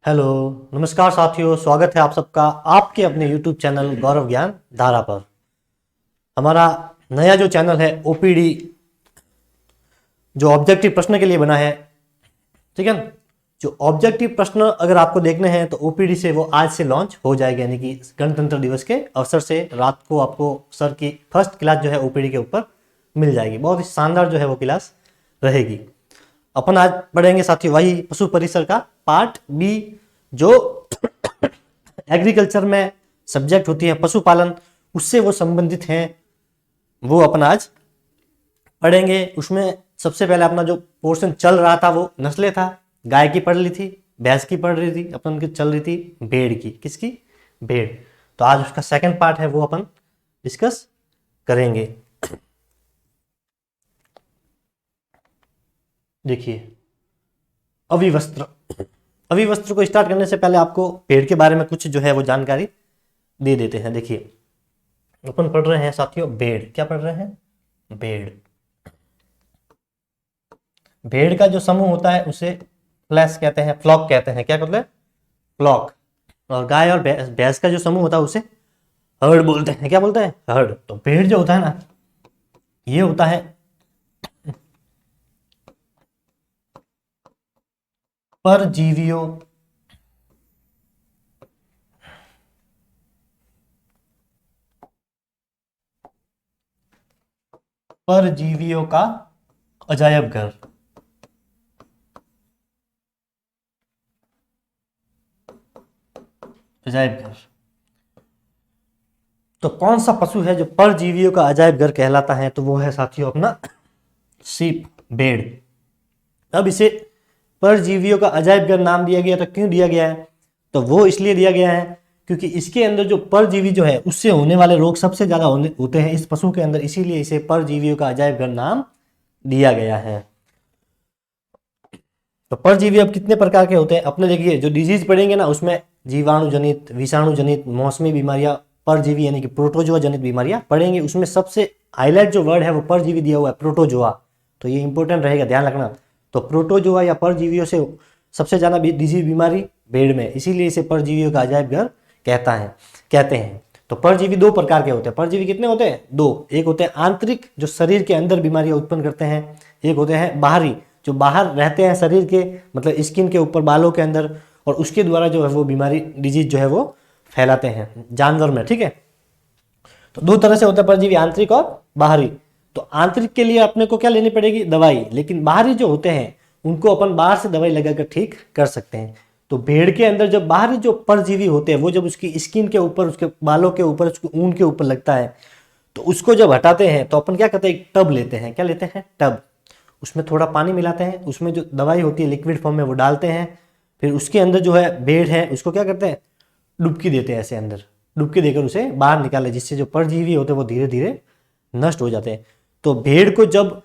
Hello. नमस्कार साथियों, स्वागत है आप सबका आपके अपने YouTube चैनल गौरव ज्ञान धारा पर। हमारा नया जो चैनल है ओपीडी, जो ऑब्जेक्टिव प्रश्न के लिए बना है, ठीक है ना। जो ऑब्जेक्टिव प्रश्न अगर आपको देखने हैं तो ओपीडी से वो आज से लॉन्च हो जाएगा, यानी कि गणतंत्र दिवस के अवसर से रात को आपको सर की फर्स्ट क्लास जो है ओपीडी के ऊपर मिल जाएगी। बहुत ही शानदार जो है वो क्लास रहेगी। अपन आज पढ़ेंगे साथियों वही पशु परिसर का पार्ट बी, जो एग्रीकल्चर में सब्जेक्ट होती है पशुपालन, उससे वो संबंधित हैं, वो अपन आज पढ़ेंगे। उसमें सबसे पहले अपना जो पोर्शन चल रहा था वो नस्लें था। गाय की पढ़ ली थी, भैंस की पढ़ रही थी, अपन की चल रही थी भेड़ की। किसकी? भेड़। तो आज उसका सेकंड पार्ट है वो अपन डिस्कस करेंगे। देखिए, अविवस्त्र। अविवस्त्र को स्टार्ट करने से पहले आपको पेड़ के बारे में कुछ जो है वो जानकारी दे देते हैं। देखिए, अपन पढ़ रहे हैं साथियों भेड़। क्या पढ़ रहे हैं? भेड़। भेड़ का जो समूह होता है उसे फ्लैश कहते हैं, फ्लॉक कहते हैं। क्या कहते हैं? फ्लॉक। और गाय और भैंस का जो समूह होता है उसे हर्ड बोलते हैं। क्या बोलते हैं? हर्ड। तो भेड़ जो होता है ना, ये होता है परजीवियों परजीवियों का अजायब घर। अजायब घर। तो कौन सा पशु है जो परजीवियों का अजायब घर कहलाता है? तो वो है साथियों अपना सीप, भेड़। अब इसे परजीवियों का अजायब घर नाम दिया गया। तो क्यों दिया गया है? तो वो इसलिए दिया गया है क्योंकि इसके अंदर जो परजीवी जो है उससे होने वाले रोग सबसे ज्यादा होते हैं इस पशु के अंदर, इसीलिए इसे परजीवियों का अजायब घर नाम दिया गया है। तो परजीवी अब कितने प्रकार के होते हैं अपने? देखिए, जो डिजीज पढ़ेंगे ना उसमें जीवाणु जनित, विषाणु जनित, मौसमी बीमारियां, परजीवी यानी कि प्रोटोजोआ जनित बीमारियां पढ़ेंगे। उसमें सबसे हाईलाइट जो वर्ड है वो परजीवी दिया हुआ है, प्रोटोजोआ। तो ये इंपॉर्टेंट रहेगा, ध्यान रखना। तो प्रोटोजोआ या परजीवियों से सबसे ज्यादा डिजीज बीमारी भेड़ में, इसीलिए इसे परजीवियों का अजायब घर कहते हैं। तो परजीवी दो प्रकार के होते हैं। परजीवी कितने होते हैं? दो। एक होते हैं आंतरिक, जो शरीर के अंदर बीमारियां उत्पन्न करते हैं। एक होते हैं बाहरी, जो बाहर रहते हैं शरीर के, मतलब स्किन के ऊपर, बालों के अंदर, और उसके द्वारा जो है वो बीमारी, डिजीज जो है वो फैलाते हैं जानवर में। ठीक है। तो दो तरह से होता है परजीवी, आंतरिक और बाहरी। तो आंतरिक के लिए अपने को क्या लेनी पड़ेगी? दवाई। लेकिन बाहरी जो होते हैं उनको अपन बाहर से दवाई लगाकर ठीक कर सकते हैं। तो भेड़ के अंदर जब बाहरी जो परजीवी होते हैं वो जब उसकी स्किन के ऊपर, उसके बालों के ऊपर, उसके ऊन के ऊपर लगता है, तो उसको जब हटाते हैं तो अपन क्या करते हैं? एक टब लेते हैं। क्या लेते हैं? टब। उसमें थोड़ा पानी मिलाते हैं, उसमें जो दवाई होती है लिक्विड फॉर्म में वो डालते हैं। फिर उसके अंदर जो है भेड़ है उसको क्या करते हैं? डुबकी देते हैं ऐसे अंदर। डुबकी देकर उसे बाहर निकाले, जिससे जो परजीवी होते हैं वो धीरे धीरे नष्ट हो जाते हैं। तो भेड़ को जब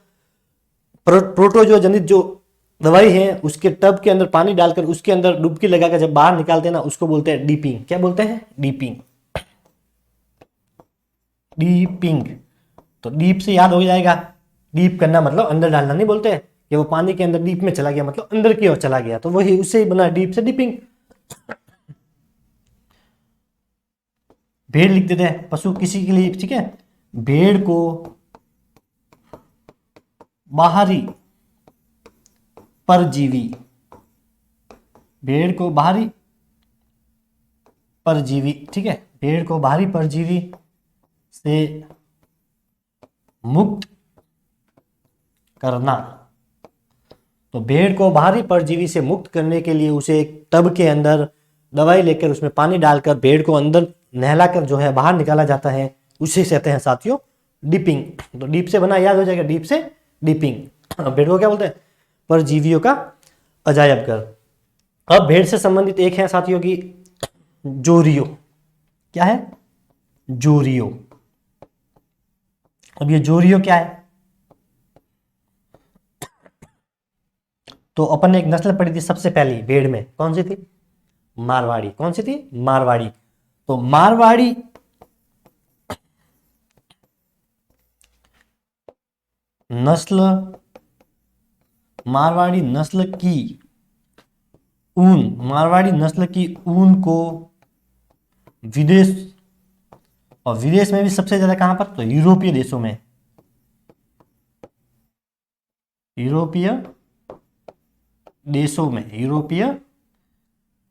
प्रोटोजो जनित जो दवाई है उसके टब के अंदर पानी डालकर उसके अंदर डुबकी लगाकर जब बाहर निकालते हैं ना, उसको बोलते हैं डीपिंग। क्या बोलते हैं? डीपिंग। डीपिंग। तो डीप से याद हो जाएगा, डीप करना मतलब अंदर डालना नहीं बोलते हैं कि वो पानी के अंदर डीप में चला गया, मतलब अंदर की ओर चला गया। तो वही उससे ही बना डीप से डीपिंग। भेड़ लिख देते हैं पशु किसी के लिए, ठीक है। भेड़ को बाहरी परजीवी, भेड़ को बाहरी परजीवी, ठीक है, भेड़ को बाहरी परजीवी से मुक्त करना। तो भेड़ को बाहरी परजीवी से मुक्त करने के लिए उसे एक टब के अंदर दवाई लेकर उसमें पानी डालकर भेड़ को अंदर नहलाकर जो है बाहर निकाला जाता है। उसे कहते हैं साथियों डिपिंग। तो डीप से बना, याद हो जाएगा, डीप से डिपिंग। भेड़ को क्या बोलते हैं? परजीवियों का अजायब घर। अब भेड़ से संबंधित एक है साथियों की जोरियो। क्या है? जोरियो। अब ये जोरियो क्या है? तो अपन ने एक नस्ल पढ़ी थी सबसे पहली भेड़ में, कौन सी थी? मारवाड़ी। कौन सी थी? मारवाड़ी। तो मारवाड़ी नस्ल, मारवाड़ी नस्ल की ऊन, मारवाड़ी नस्ल की ऊन को विदेश, और विदेश में भी सबसे ज्यादा कहां पर, तो यूरोपीय देशों में, यूरोपीय देशों में, यूरोपीय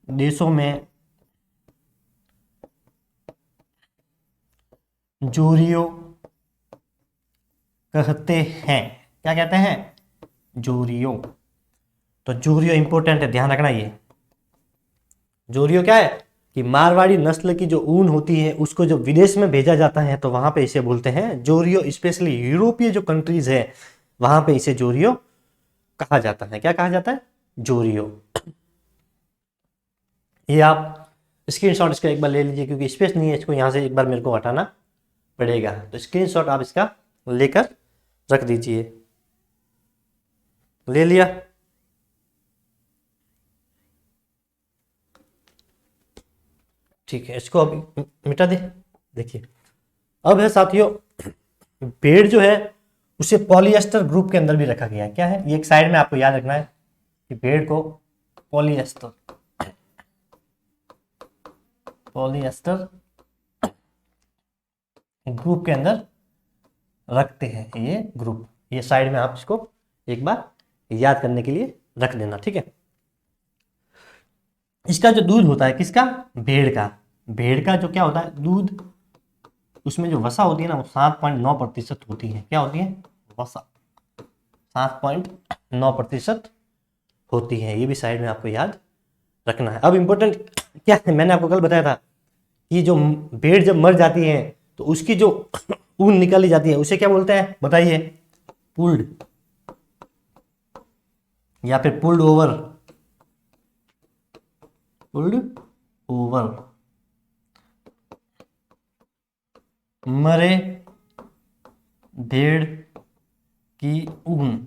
देशों में जोरियो कहते हैं। क्या कहते हैं, जोरियो। तो जोरियो इंपॉर्टेंट है, ध्यान रखना। ये जोरियो क्या है कि मारवाड़ी नस्ल की जो ऊन होती है उसको जो विदेश में भेजा जाता है तो वहां पे इसे बोलते हैं जोरियो। स्पेशली यूरोपीय जो कंट्रीज है वहां पे इसे जोरियो कहा जाता है। क्या कहा जाता है, जोरियो। ये आप स्क्रीनशॉट इसका एक बार ले लीजिए, क्योंकि स्पेस नहीं है, इसको यहां से एक बार मेरे को हटाना पड़ेगा। तो स्क्रीनशॉट आप इसका लेकर रख दीजिए। ले लिया, ठीक है। इसको अब मिटा दे। देखिए अब है साथियों, पेड़ जो है उसे पॉलिएस्टर ग्रुप के अंदर भी रखा गया है। क्या है ये, एक साइड में आपको याद रखना है कि पेड़ को पॉलिएस्टर, पॉलिएस्टर ग्रुप के अंदर रखते हैं। ये ग्रुप, ये साइड में आप इसको एक बार याद करने के लिए रख देना, ठीक है। इसका जो दूध होता है, किसका, भेड़ का, भेड़ का जो क्या होता है दूध, उसमें जो वसा होती है ना वो 7.9% होती है। क्या होती है, वसा 7.9% होती है। ये भी साइड में आपको याद रखना है। अब इंपॉर्टेंट क्या है, मैंने आपको कल बताया था कि जो भेड़ जब मर जाती है तो उसकी जो ऊन निकाली जाती है उसे क्या बोलते हैं, बताइए, पुल्ड, या फिर पुल्ड ओवर, पुल्ड ओवर। मरे भेड़ की ऊन,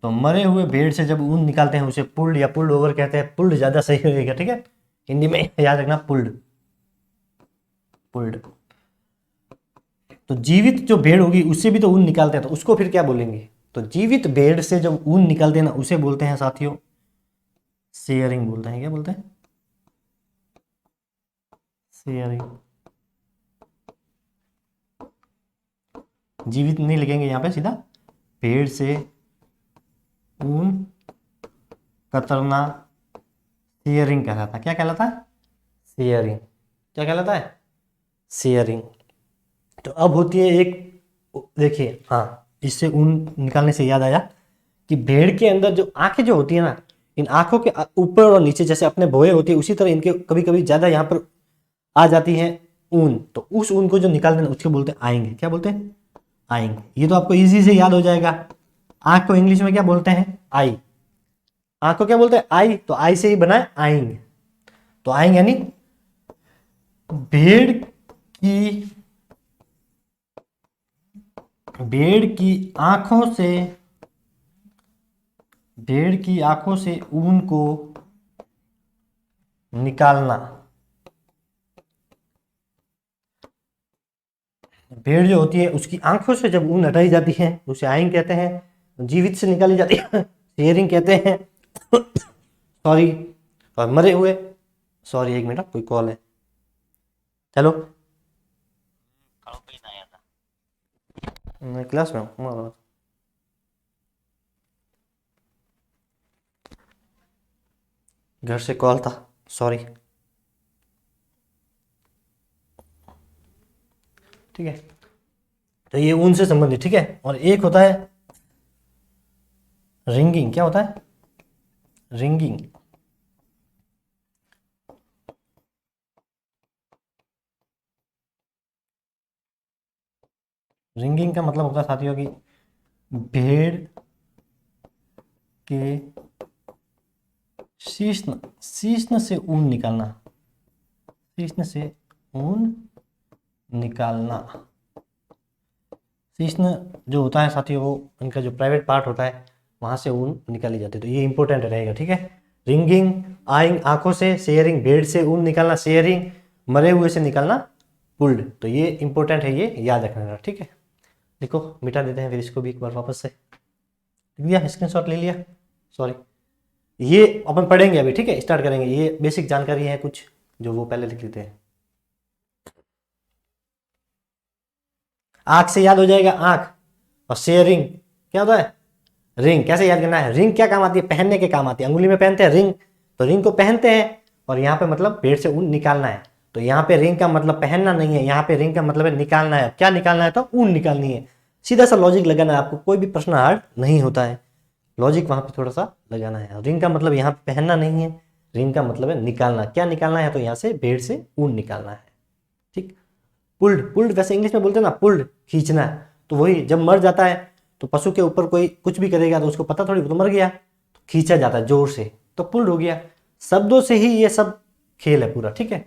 तो मरे हुए भेड़ से जब ऊन निकालते हैं उसे पुल्ड या पुल्ड ओवर कहते हैं। पुल्ड ज्यादा सही रहेगा, ठीक है, हिंदी में याद रखना, पुल्ड, पुल्ड। तो जीवित जो भेड़ होगी उससे भी तो ऊन निकालते हैं, तो उसको फिर क्या बोलेंगे, तो जीवित भेड़ से जब ऊन निकालते हैं ना उसे बोलते हैं साथियों शेयरिंग बोलते हैं। क्या बोलते हैं, शेयरिंग। जीवित नहीं लिखेंगे यहाँ पे, सीधा भेड़ से ऊन कतरना शेयरिंग कहलाता है। क्या कहलाता है, शेयरिंग। क्या कहलाता है, शेयरिंग। तो अब होती है एक, देखिए हाँ, इससे ऊन निकालने से याद आया कि भेड़ के अंदर जो आंखें जो होती है ना, इन आंखों के ऊपर और नीचे जैसे अपने भौहें होती है उसी तरह इनके कभी कभी ज्यादा यहाँ पर आ जाती है ऊन। तो उस ऊन को जो निकालते हैं उसको बोलते हैं आएंगे। क्या बोलते हैं, आएंगे। ये तो आपको इजी से याद हो जाएगा। आंख को इंग्लिश में क्या बोलते हैं, आई। आंख को क्या बोलते हैं, आई। तो आई से ही बना है आएंगे। तो आएंगे यानी भेड़ की, भेड़ की आंखों से, भेड़ की आंखों से ऊन को निकालना। भेड़ जो होती है उसकी आंखों से जब ऊन हटाई जाती है उसे आइंग कहते हैं। जीवित से निकाली जाती है शेयरिंग कहते हैं सॉरी। और मरे हुए, सॉरी एक मिनट, कोई कॉल है, चलो मैं क्लास में हूँ, घर से कॉल था, सॉरी। ठीक है, तो ये ऊन से संबंधित, ठीक है। और एक होता है रिंगिंग। क्या होता है, रिंगिंग। रिंगिंग का मतलब होता है साथियों की भेड़ के शीश्न, शीश्न से ऊन निकालना, शीश्न से ऊन निकालना। शीश्न जो होता है साथियों वो इनका जो प्राइवेट पार्ट होता है वहां से ऊन निकाली जाती है। तो ये इंपॉर्टेंट रहेगा, ठीक है। रिंगिंग, आइंग आंखों से, शेयरिंग भेड़ से ऊन निकालना, शेयरिंग मरे हुए से निकालना, पुल्ड। तो ये इंपॉर्टेंट है, ये याद रखना, ठीक है। देखो मिटा देते हैं फिर इसको भी एक बार वापस से। लिख दिया, स्क्रीनशॉट ले लिया, सॉरी। ये अपन पढ़ेंगे अभी, ठीक है, स्टार्ट करेंगे। ये बेसिक जानकारी है कुछ जो वो पहले लिख लेते हैं। आंख से याद हो जाएगा, आंख। और शेयरिंग क्या होता है? रिंग। कैसे याद करना है? रिंग क्या काम आती है? पहनने के काम आती है। अंगुली में पहनते हैं रिंग, तो रिंग को पहनते हैं। और यहाँ पे मतलब पेड़ से ऊन निकालना है, तो यहाँ पे रिंग का मतलब पहनना नहीं है, यहाँ पे रिंग का मतलब है निकालना है। क्या निकालना है? तो ऊन निकालनी है। सीधा सा लॉजिक लगाना है आपको, कोई भी प्रश्न हार्ड नहीं होता है, लॉजिक वहां पे थोड़ा सा लगाना है। रिंग का मतलब यहाँ पे पहनना नहीं है, रिंग का मतलब है निकालना। क्या निकालना है? तो यहाँ से पेड़ से ऊन निकालना है, ठीक। पुल्ड, पुल्ड वैसे इंग्लिश में बोलते हैं ना, पुल्ड खींचना। तो वही जब मर जाता है तो पशु के ऊपर कोई कुछ भी करेगा तो उसको पता थोड़ी, तो मर गया, तो खींचा जाता है जोर से, तो पुल्ड हो गया। शब्दों से ही ये सब खेल है पूरा, ठीक है।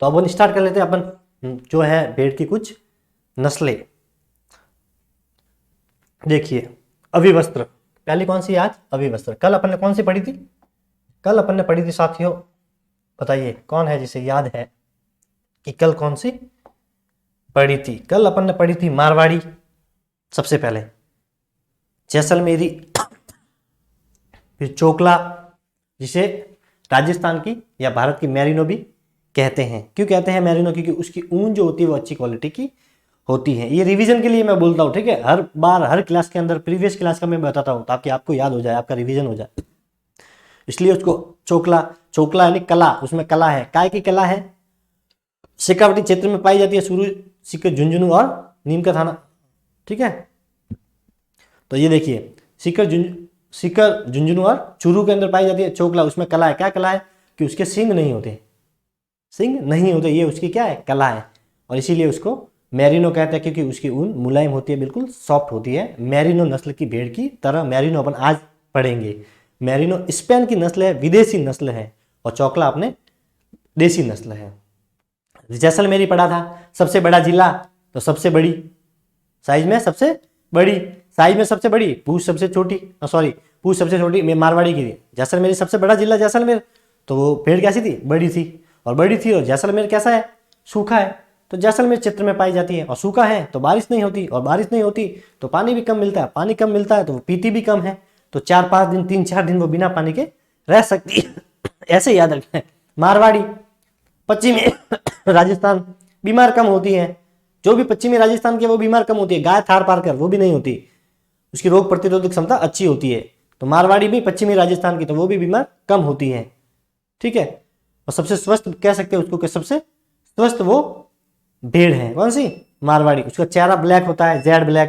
तो अब स्टार्ट कर लेते हैं अपन जो है भेड़ की कुछ नस्लें। देखिए, अभिवस्त्र पहली कौन सी? आज अभिवस्त्र। कल अपन ने कौन सी पढ़ी थी? कल अपन ने पढ़ी थी साथियों, बताइए कौन है जिसे याद है कि कल कौन सी पढ़ी थी? कल अपन ने पढ़ी थी मारवाड़ी सबसे पहले, जैसलमेरी, फिर चोकला, जिसे राजस्थान की या भारत की मैरिनो भी कहते हैं। क्यों कहते हैं मैरिनो? क्योंकि उसकी ऊन जो होती है वो अच्छी क्वालिटी की होती है। ये रिवीजन के लिए मैं बोलता हूँ, ठीक है, हर बार हर क्लास के अंदर प्रीवियस क्लास का मैं बताता हूँ ताकि आपको याद हो जाए, आपका रिवीजन हो जाए, इसलिए उसको चोकला। चोकला यानी कला, उसमें कला है। काय की कला है? शेखावटी क्षेत्र में पाई जाती है, सुरू, सीकर, झुंझुनू और नीम का थाना, ठीक है। तो ये देखिए, सीकर, झुंझुनू और चूरू के अंदर पाई जाती है चोकला। उसमें कला है। क्या कला है? कि उसके सींग नहीं होते, सींग नहीं होते, ये उसकी क्या है? कला है। और इसीलिए उसको मैरिनो कहते हैं, क्योंकि उसकी ऊन मुलायम होती है, बिल्कुल सॉफ्ट होती है। मैरिनो नस्ल की भेड़ की तरह मैरिनो अपन आज पढ़ेंगे। मैरिनो स्पेन की नस्ल है, विदेशी नस्ल है, और चोकला अपने देसी नस्ल है। जैसलमेरी पढ़ा था, सबसे बड़ा जिला, तो सबसे बड़ी साइज में सबसे बड़ी, साइज में सबसे बड़ी, पूंछ सबसे छोटी, सॉरी पूंछ सबसे छोटी, मैं मारवाड़ी की थी। जैसलमेरी सबसे बड़ा जिला जैसलमेर, तो वो पेड़ कैसी थी? बड़ी थी। और बड़ी थी, और जैसलमेर कैसा है? सूखा है, तो जैसलमेर क्षेत्र में पाई जाती है। और सूखा है तो बारिश नहीं होती, और बारिश नहीं होती तो पानी भी कम मिलता है, पानी कम मिलता है तो वो पीती भी कम है, तो 4-5 दिन 3-4 दिन वो बिना पानी के रह सकती है। ऐसे याद रखना है। मारवाड़ी, पश्चिमी राजस्थान, बीमार कम होती है। जो भी पश्चिमी राजस्थान के वो बीमार कम होती है। गाय थार पार कर वो भी नहीं होती, उसकी रोग प्रतिरोधक क्षमता अच्छी होती है। तो मारवाड़ी भी पश्चिमी राजस्थान की, तो वो भी बीमार कम होती है, ठीक है। और सबसे स्वस्थ कह सकते हैं उसको, कि सबसे स्वस्थ वो भेड़ है। कौन सी? मारवाड़ी। उसका चेहरा ब्लैक होता है, जेड ब्लैक,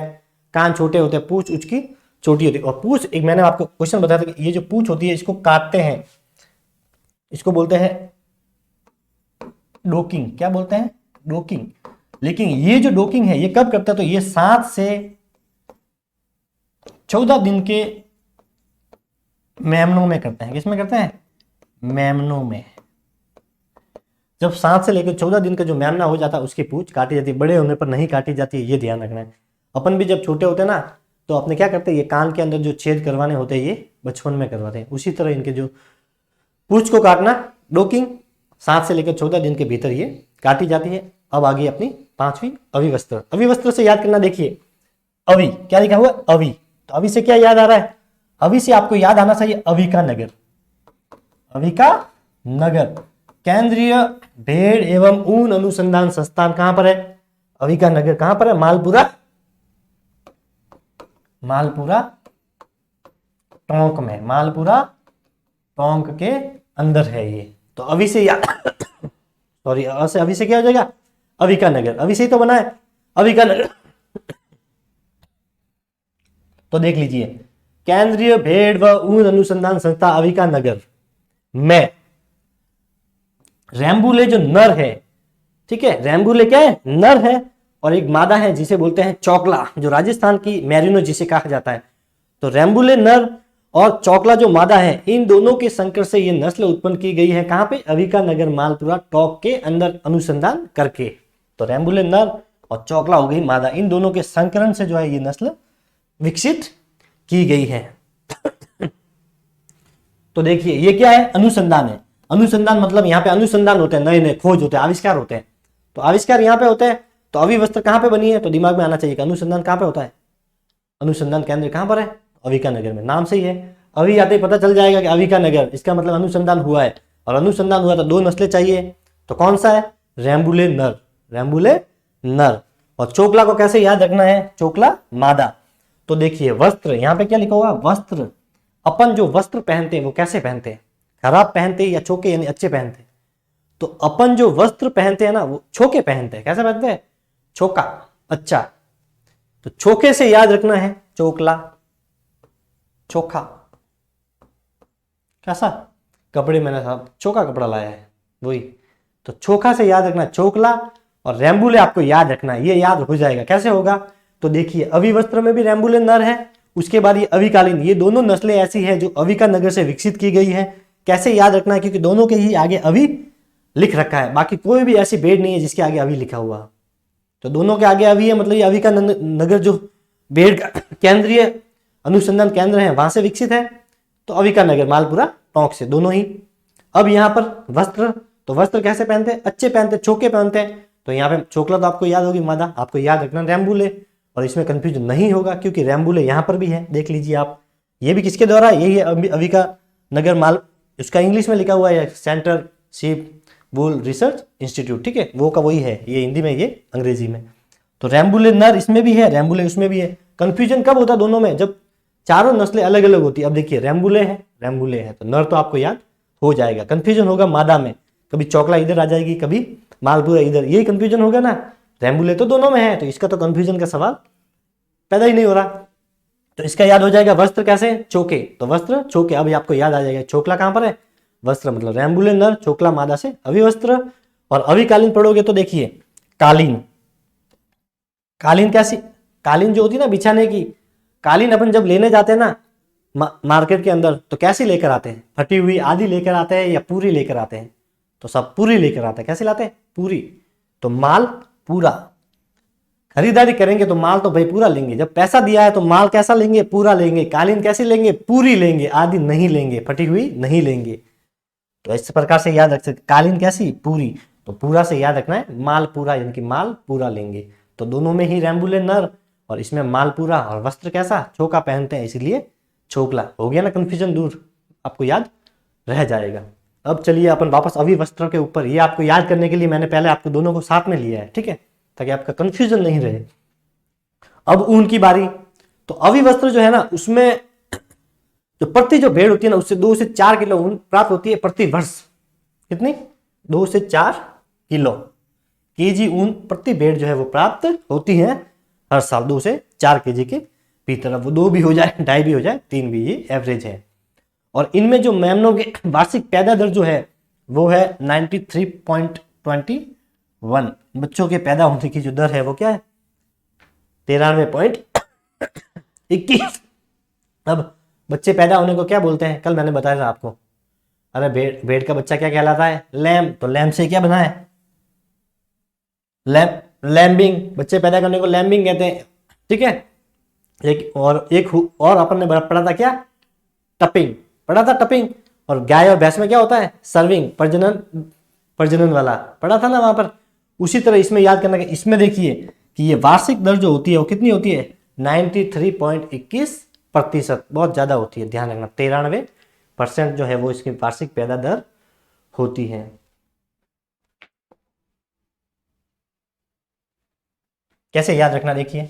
कान छोटे होते हैं, पूंछ उसकी छोटी होती है। और पूंछ, एक मैंने आपको क्वेश्चन बताया था कि ये जो पूंछ होती है इसको काटते हैं, इसको बोलते हैं डोकिंग। क्या बोलते हैं? डोकिंग। लेकिन ये जो डोकिंग है ये कब करता है? तो ये 7 से 14 दिन के मेमनों में करते हैं। किसमें करते हैं? मेमनों में। जब 7 से लेकर 14 दिन का जो मेमना हो जाता है उसकी पूंछ काटी जाती है। बड़े होने पर नहीं काटी जाती है, ये ध्यान रखना है। अपन भी जब छोटे होते हैं ना, तो अपने क्या करते हैं, ये कान के अंदर जो छेद करवाने होते हैं ये बचपन में करवाते हैं। उसी तरह इनके जो पूंछ को काटना, डोकिंग, 7 से लेकर 14 दिन के भीतर ये काटी जाती है। अब आ गई अपनी 5वीं अभिवस्त्र। अभिवस्त्र से याद करना, देखिए अवि, क्या लिखा हुआ? अवि। तो अवि से क्या याद आ रहा है? अवि से आपको याद आना चाहिए अवि का नगर। अवि का नगर केंद्रीय भेड़ एवं ऊन अनुसंधान संस्थान कहां पर है? अवि का नगर कहां पर है? मालपुरा, मालपुरा टोंक में, मालपुरा टोंक के अंदर है ये। तो अवि से सॉरी, अवि से क्या हो जाएगा? अवि का नगर। अवि से ही तो बना है अवि का नगर। तो देख लीजिए, केंद्रीय भेड़ व ऊन अनुसंधान संस्था अवि का नगर में रैम्बुले जो नर है, ठीक है, रैम्बुले क्या है? नर है, और एक मादा है जिसे बोलते हैं चोकला, जो राजस्थान की मैरिनो जिसे कहा जाता है। तो रैम्बुले नर और चोकला जो मादा है, इन दोनों के संकर से ये नस्ल उत्पन्न की गई है। कहां पे? अवि का नगर मालपुरा टोंक के अंदर अनुसंधान करके। तो रैम्बुले नर और चोकला हो गई मादा, इन दोनों के संकरण से जो है ये नस्ल विकसित की गई है। तो देखिए ये क्या है? अनुसंधान है। अनुसंधान मतलब यहाँ पे अनुसंधान होते हैं, नए नए खोज होते हैं, आविष्कार होते हैं। तो आविष्कार यहाँ पे होते हैं। तो अभिवस्त्र कहाँ पे बनी है? तो दिमाग में आना चाहिए कि अनुसंधान कहाँ पे होता है? अनुसंधान केंद्र कहाँ पर है? अविका नगर में, नाम से ही है। अभी आते ही पता चल जाएगा कि अविका नगर, इसका मतलब अनुसंधान हुआ है, और अनुसंधान हुआ तो 2 नस्लें चाहिए, तो कौन सा है? रेम्बुले नर, रेम्बुले नर। और चोकला को कैसे याद रखना है? चोकला मादा। तो देखिए वस्त्र, यहाँ पे क्या लिखा हुआ? वस्त्र। अपन जो वस्त्र पहनते हैं वो कैसे पहनते हैं? खराब पहनते हैं या छोके यानी अच्छे पहनते हैं? तो अपन जो वस्त्र पहनते हैं ना वो छोके पहनते हैं। कैसे पहनते हैं? छोका, अच्छा। तो छोके से याद रखना है चोकला, चोखा। कैसा कपड़े मैंने साहब चोका कपड़ा लाया है, वही। तो चोखा से याद रखना चोकला, और रेम्बुले आपको याद रखना है, ये याद हो जाएगा। कैसे होगा? तो देखिए अविवस्त्र में भी रेम्बुले नर है, उसके बाद ये अविकालीन, ये दोनों नस्लें ऐसी हैं जो अविका नगर से विकसित की गई है। कैसे याद रखना है? क्योंकि दोनों के ही आगे अवि लिख रखा है, बाकी कोई भी ऐसी भेड़ नहीं है जिसके आगे अवि लिखा हुआ। तो दोनों के आगे अवि है, मतलब ये अविका नगर जो भेड़ का केंद्रीय अनुसंधान केंद्र है वहां से विकसित है, तो अविका नगर मालपुरा टोंक से, दोनों ही। अब यहाँ पर वस्त्र, तो वस्त्र कैसे पहनते हैं? अच्छे पहनते हैं, छोके पहनते हैं। तो यहाँ पे चोकला तो आपको याद होगी मादा, आपको याद रखना रेम्बुले, और इसमें कंफ्यूजन नहीं होगा क्योंकि रेम्बुले यहाँ पर भी है, देख लीजिए आप। ये भी किसके द्वारा? यही है अविका नगर माल, उसका इंग्लिश में लिखा हुआ है सेंटर शिप वूल रिसर्च इंस्टीट्यूट, ठीक है, वो का वही है, ये हिंदी में, ये अंग्रेजी में। तो रेम्बुले नर इसमें भी है, रेम्बुले उसमें भी है। कंफ्यूजन कब होता दोनों में? जब चारों नस्लें अलग अलग होती है। अब देखिए रेम्बुले है, रेम्बुले है, तो नर तो आपको याद हो जाएगा। कंफ्यूजन होगा मादा में, कभी चोकला इधर आ जाएगी, कभी मालपुरा इधर, यही कंफ्यूजन होगा ना। रेम्बुले तो दोनों में है, तो इसका तो कंफ्यूजन का सवाल पैदा ही नहीं हो रहा। तो इसका याद हो जाएगा वस्त्र कैसे? चोके, तो वस्त्र चोके। अब आपको याद आ जाएगा चोकला कहां पर है? वस्त्र, मतलब रेम्बुले नर, चोकला मादा से अविवस्त्र। और अविकालीन पढ़ोगे तो देखिए कालीन, कालीन कैसी? कालीन जो होती है ना बिछाने की, कालीन अपन जब लेने जाते हैं ना मार्केट के अंदर, तो कैसी लेकर आते हैं? फटी हुई आधी लेकर आते हैं या पूरी लेकर आते हैं? तो सब पूरी लेकर आते हैं। कैसे लाते हैं? पूरी। तो माल पूरा, खरीदारी करेंगे तो माल तो भाई पूरा लेंगे, जब पैसा दिया है तो माल कैसा लेंगे? पूरा लेंगे। कालीन कैसे लेंगे? पूरी लेंगे, आधी नहीं लेंगे, फटी हुई नहीं लेंगे। तो इस प्रकार से याद रख सकते, कालीन कैसी? पूरी। तो पूरा से याद रखना है माल पूरा, यानी कि माल पूरा लेंगे। तो दोनों में ही रेम्बुले नर, और इसमें माल पूरा, और वस्त्र कैसा? चोका पहनते हैं, इसीलिए चोकला। हो गया ना कंफ्यूजन दूर, आपको याद रह जाएगा। अब चलिए अपन वापस अविवस्त्र के ऊपर, ये आपको याद करने के लिए मैंने पहले आपको दोनों को साथ में लिया है, ठीक है, ताकि आपका कंफ्यूजन नहीं रहे। अब ऊन की बारी। तो अविवस्त्र जो है ना, उसमें जो प्रति जो भेड़ होती है ना, उससे 2 से 4 किलो ऊन प्राप्त होती है प्रति वर्ष। कितनी? 2 से 4 किलो केजी ऊन प्रति भेड़ जो है वो प्राप्त होती है हर साल, 2 से 4 केजी के भीतर। अब वो 2 भी हो जाए, 2.5 भी हो जाए, 3 भी, ये एवरेज है। और इनमें जो मेमनों के वार्षिक पैदा दर जो है वो है 93.21। बच्चों के पैदा होने की जो दर है वो क्या है? 93.21। अब बच्चे पैदा होने को क्या बोलते हैं? कल मैंने बताया था आपको। अरे भेड़, भेड़ का बच्चा क्या कहलाता है? लैम। तो लैम से क्या बना है? लैम्बिंग। बच्चे पैदा करने को लैम्बिंग कहते हैं, ठीक है। एक और अपन ने पढ़ा था क्या? टपिंग, पढ़ा था टपिंग। और गाय और भैंस में क्या होता है? सर्विंग, प्रजनन वाला, पढ़ा था ना वहां पर। उसी तरह इसमें याद करना कि इसमें देखिए कि ये वार्षिक दर जो होती है वो कितनी होती है? 93.21%, बहुत ज्यादा होती है, ध्यान रखना। 93% जो है वो इसकी वार्षिक पैदा दर होती है। कैसे याद रखना देखिए,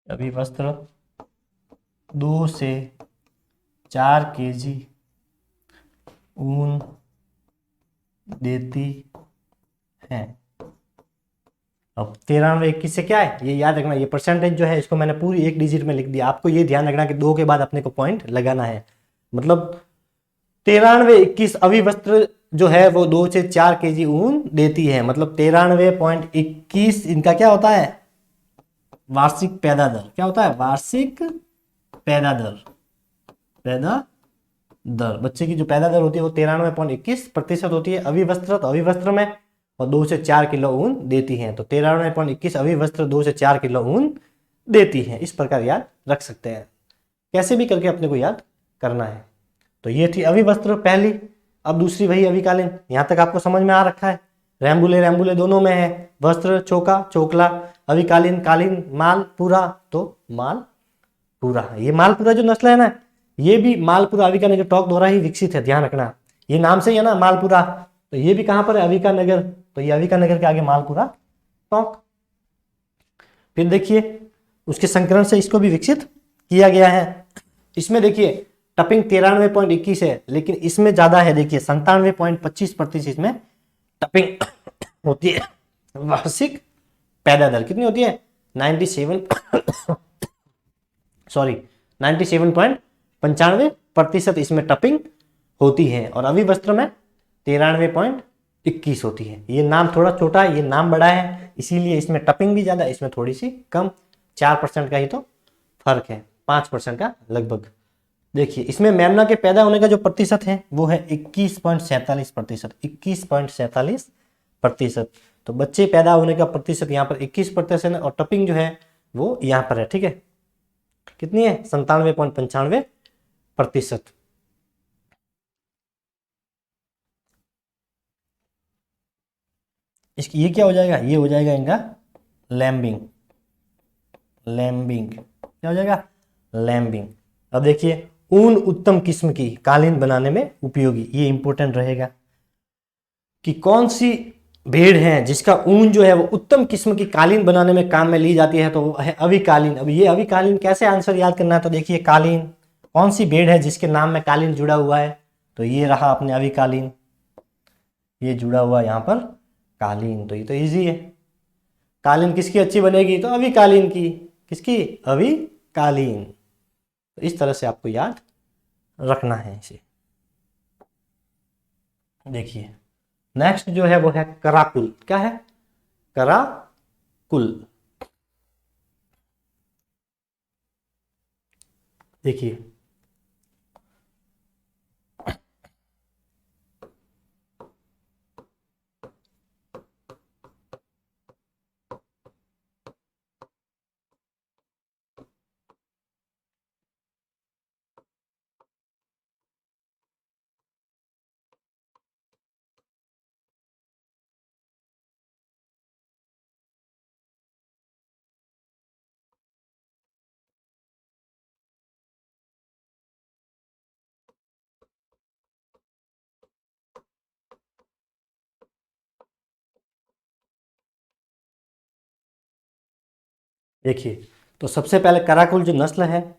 अभी वस्त्र 2 से 4 केजी ऊन देती है। अब 93.21 से क्या है ये याद रखना। ये परसेंटेज जो है इसको मैंने पूरी 1 डिजिट में लिख दिया। आपको ये ध्यान रखना कि 2 के बाद अपने को पॉइंट लगाना है। मतलब 93.21 अविवस्त्र जो है वो 2 से 4 केजी ऊन देती है। मतलब 93.21 इनका क्या होता है? वार्षिक पैदा दर। क्या होता है? वार्षिक पैदा दर, पैदा दर, बच्चे की जो पैदा दर होती है वो 93.21% होती है अविवस्त्र, तो अविवस्त्र में, और 2 से 4 किलो ऊन देती है, तो 93.21 अविवस्त्र 2 से 4 किलो ऊन देती है। इस प्रकार याद रख सकते हैं, कैसे भी करके अपने को याद करना है। तो ये थी अविवस्त्र पहली। अब दूसरी वही अविकालीन, यहाँ तक आपको समझ में आ रखा है। रैम्बुले रैम्बुले दोनों में है, वस्त्र चौका चोकला, अविकालीन कालीन मालपुरा, तो मालपुरा। ये मालपुरा जो नस्ल है ना, ये भी मालपुरा अविका नगर टोंक द्वारा ही विकसित है, ध्यान रखना। ये नाम से ही है ना मालपुरा, तो ये भी कहां पर है, अविका नगर, तो ये अविका नगर के आगे मालपुरा टोंक। फिर देखिए उसके संकरण से इसको भी विकसित किया गया है। इसमें देखिए टपिंग 93.21 है, लेकिन इसमें ज्यादा है, देखिए 97.25% इसमें टपिंग होती है। वार्षिक पैदा दर कितनी होती है, 97.95% इसमें टपिंग होती है, और अविवस्त्र में 93.21 होती है। ये नाम थोड़ा छोटा है, ये नाम बड़ा है, इसीलिए इसमें टपिंग भी ज्यादा, इसमें थोड़ी सी कम, 4% का ही तो फर्क है, 5% का लगभग। देखिए इसमें मेमना के पैदा होने का जो प्रतिशत है वो है 21.47%, 21.47%। तो बच्चे पैदा होने का प्रतिशत यहाँ पर 21% है, और टपिंग जो है वो यहाँ पर है, ठीक है। कितनी है, 97.95%। इसकी ये क्या हो जाएगा, ये हो जाएगा इनका लैम्बिंग, लैम्बिंग क्या हो जाएगा, लैम्बिंग। अब देखिए ऊन उत्तम किस्म की कालीन बनाने में उपयोगी, ये इंपॉर्टेंट रहेगा कि कौन सी भेड़ है जिसका ऊन जो है वो उत्तम किस्म की कालीन बनाने में काम में ली जाती है, तो वो है अविकालीन। अब ये अविकालीन कैसे आंसर याद करना है, तो देखिए कालीन, कौन सी भेड़ है जिसके नाम में कालीन जुड़ा हुआ है, तो ये रहा अपने अविकालीन, ये जुड़ा हुआ यहाँ पर कालीन, तो ये तो इजी है। कालीन किसकी अच्छी बनेगी, तो अविकालीन की, किसकी, अविकालीन। तो इस तरह से आपको याद रखना है इसे। देखिए नेक्स्ट जो है वो है कराकुल, क्या है, कराकुल। देखिए देखिए तो सबसे पहले कराकुल जो नस्ल है,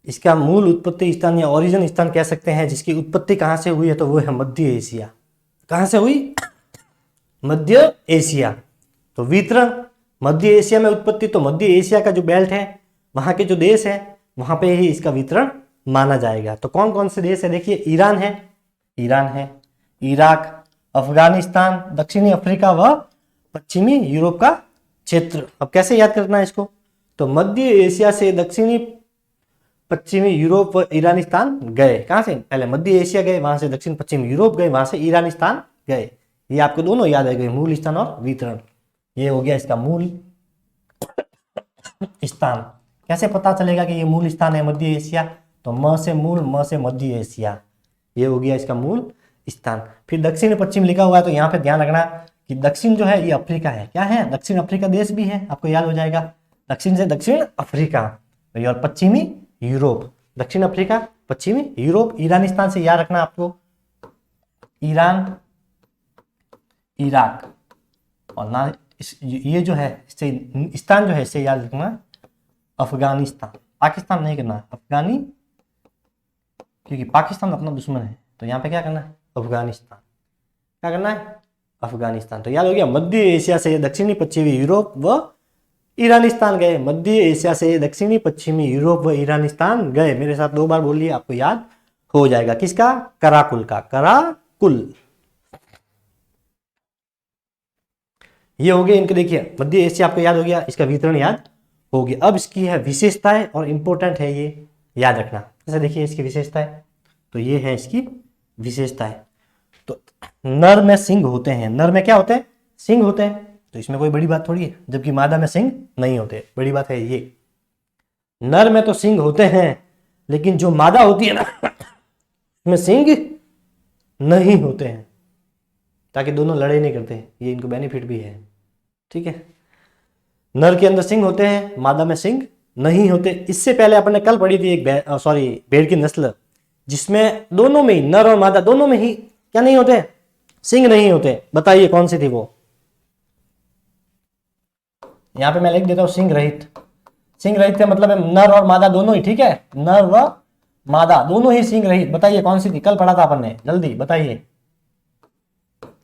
इसका मूल उत्पत्ति स्थान या ओरिजिन स्थान कह सकते हैं, जिसकी उत्पत्ति कहाँ से हुई है, तो वो है मध्य एशिया। कहाँ से हुई, मध्य एशिया। तो वितरण मध्य एशिया में उत्पत्ति, तो मध्य एशिया का जो बेल्ट है, वहाँ के जो देश है, वहाँ पे ही इसका वितरण माना जाएगा। तो कौन कौन से देश है, देखिए ईरान है, इराक, अफगानिस्तान, दक्षिणी अफ्रीका व पश्चिमी यूरोप का क्षेत्र। अब कैसे याद करना है इसको, तो मध्य एशिया से दक्षिणी पश्चिमी यूरोप व ईरानिस्तान गए। कहां से, पहले मध्य एशिया गए, वहां से दक्षिण पश्चिम यूरोप गए, वहां से ईरानिस्तान गए। ये आपको दोनों याद है गए, मूल स्थान और वितरण। ये हो गया इसका मूल स्थान। कैसे पता चलेगा कि ये मूल स्थान है मध्य एशिया, तो म से मूल, म से मध्य एशिया, ये हो गया इसका मूल स्थान। फिर दक्षिण पश्चिम लिखा हुआ है, तो यहाँ पे ध्यान रखना कि दक्षिण जो है ये अफ्रीका है, क्या है, दक्षिण अफ्रीका देश भी है, आपको याद हो जाएगा, दक्षिण से दक्षिण अफ्रीका, और पश्चिमी यूरोप, दक्षिण अफ्रीका पश्चिमी यूरोप। ईरानिस्तान से याद रखना आपको, ईरान, इराक, और ना ये जो है इससे स्थान जो है इससे याद रखना अफगानिस्तान, पाकिस्तान नहीं करना, अफगानी, क्योंकि पाकिस्तान अपना दुश्मन है, तो यहाँ पे क्या करना है, अफगानिस्तान, क्या करना है, अफगानिस्तान। तो याद हो गया, मध्य एशिया से दक्षिणी पश्चिमी यूरोप व ईरानिस्तान गए, मध्य एशिया से दक्षिणी पश्चिमी यूरोप व ईरानिस्तान गए। मेरे साथ 2 बार बोलिए, आपको याद हो जाएगा। किसका, कराकुल का, कराकुल। ये हो गया इनके, देखिए मध्य एशिया आपको याद हो गया, इसका वितरण याद हो गया। अब इसकी है विशेषताएं और इंपॉर्टेंट है, ये याद रखना। जैसे देखिए इसकी विशेषताएं, तो ये है इसकी विशेषता है। तो नर में सिंग होते हैं, नर में क्या होते हैं, सिंग होते हैं, तो इसमें कोई बड़ी बात थोड़ी है, जबकि मादा में सिंग नहीं होते, बड़ी बात है ये। नर में तो सिंग होते हैं, लेकिन जो मादा होती है ना उसमें सिंग नहीं होते हैं, ताकि दोनों लड़ाई नहीं करते हैं, ये इनको बेनिफिट भी है। ठीक है, नर के अंदर सिंग होते हैं, मादा में सिंग नहीं होते। इससे पहले अपन ने कल पढ़ी थी एक भेड़ की नस्ल, जिसमें दोनों में ही, नर और मादा दोनों में ही क्या नहीं होते, सिंग नहीं होते। बताइए कौन सी थी वो। यहां पे मैं लिख देता हूं सिंग रहित। सिंग रहित का मतलब है नर और मादा दोनों ही, ठीक है, नर व मादा दोनों ही सिंग रहित। बताइए कौन सी थी, कल पढ़ा था अपन ने, जल्दी बताइए।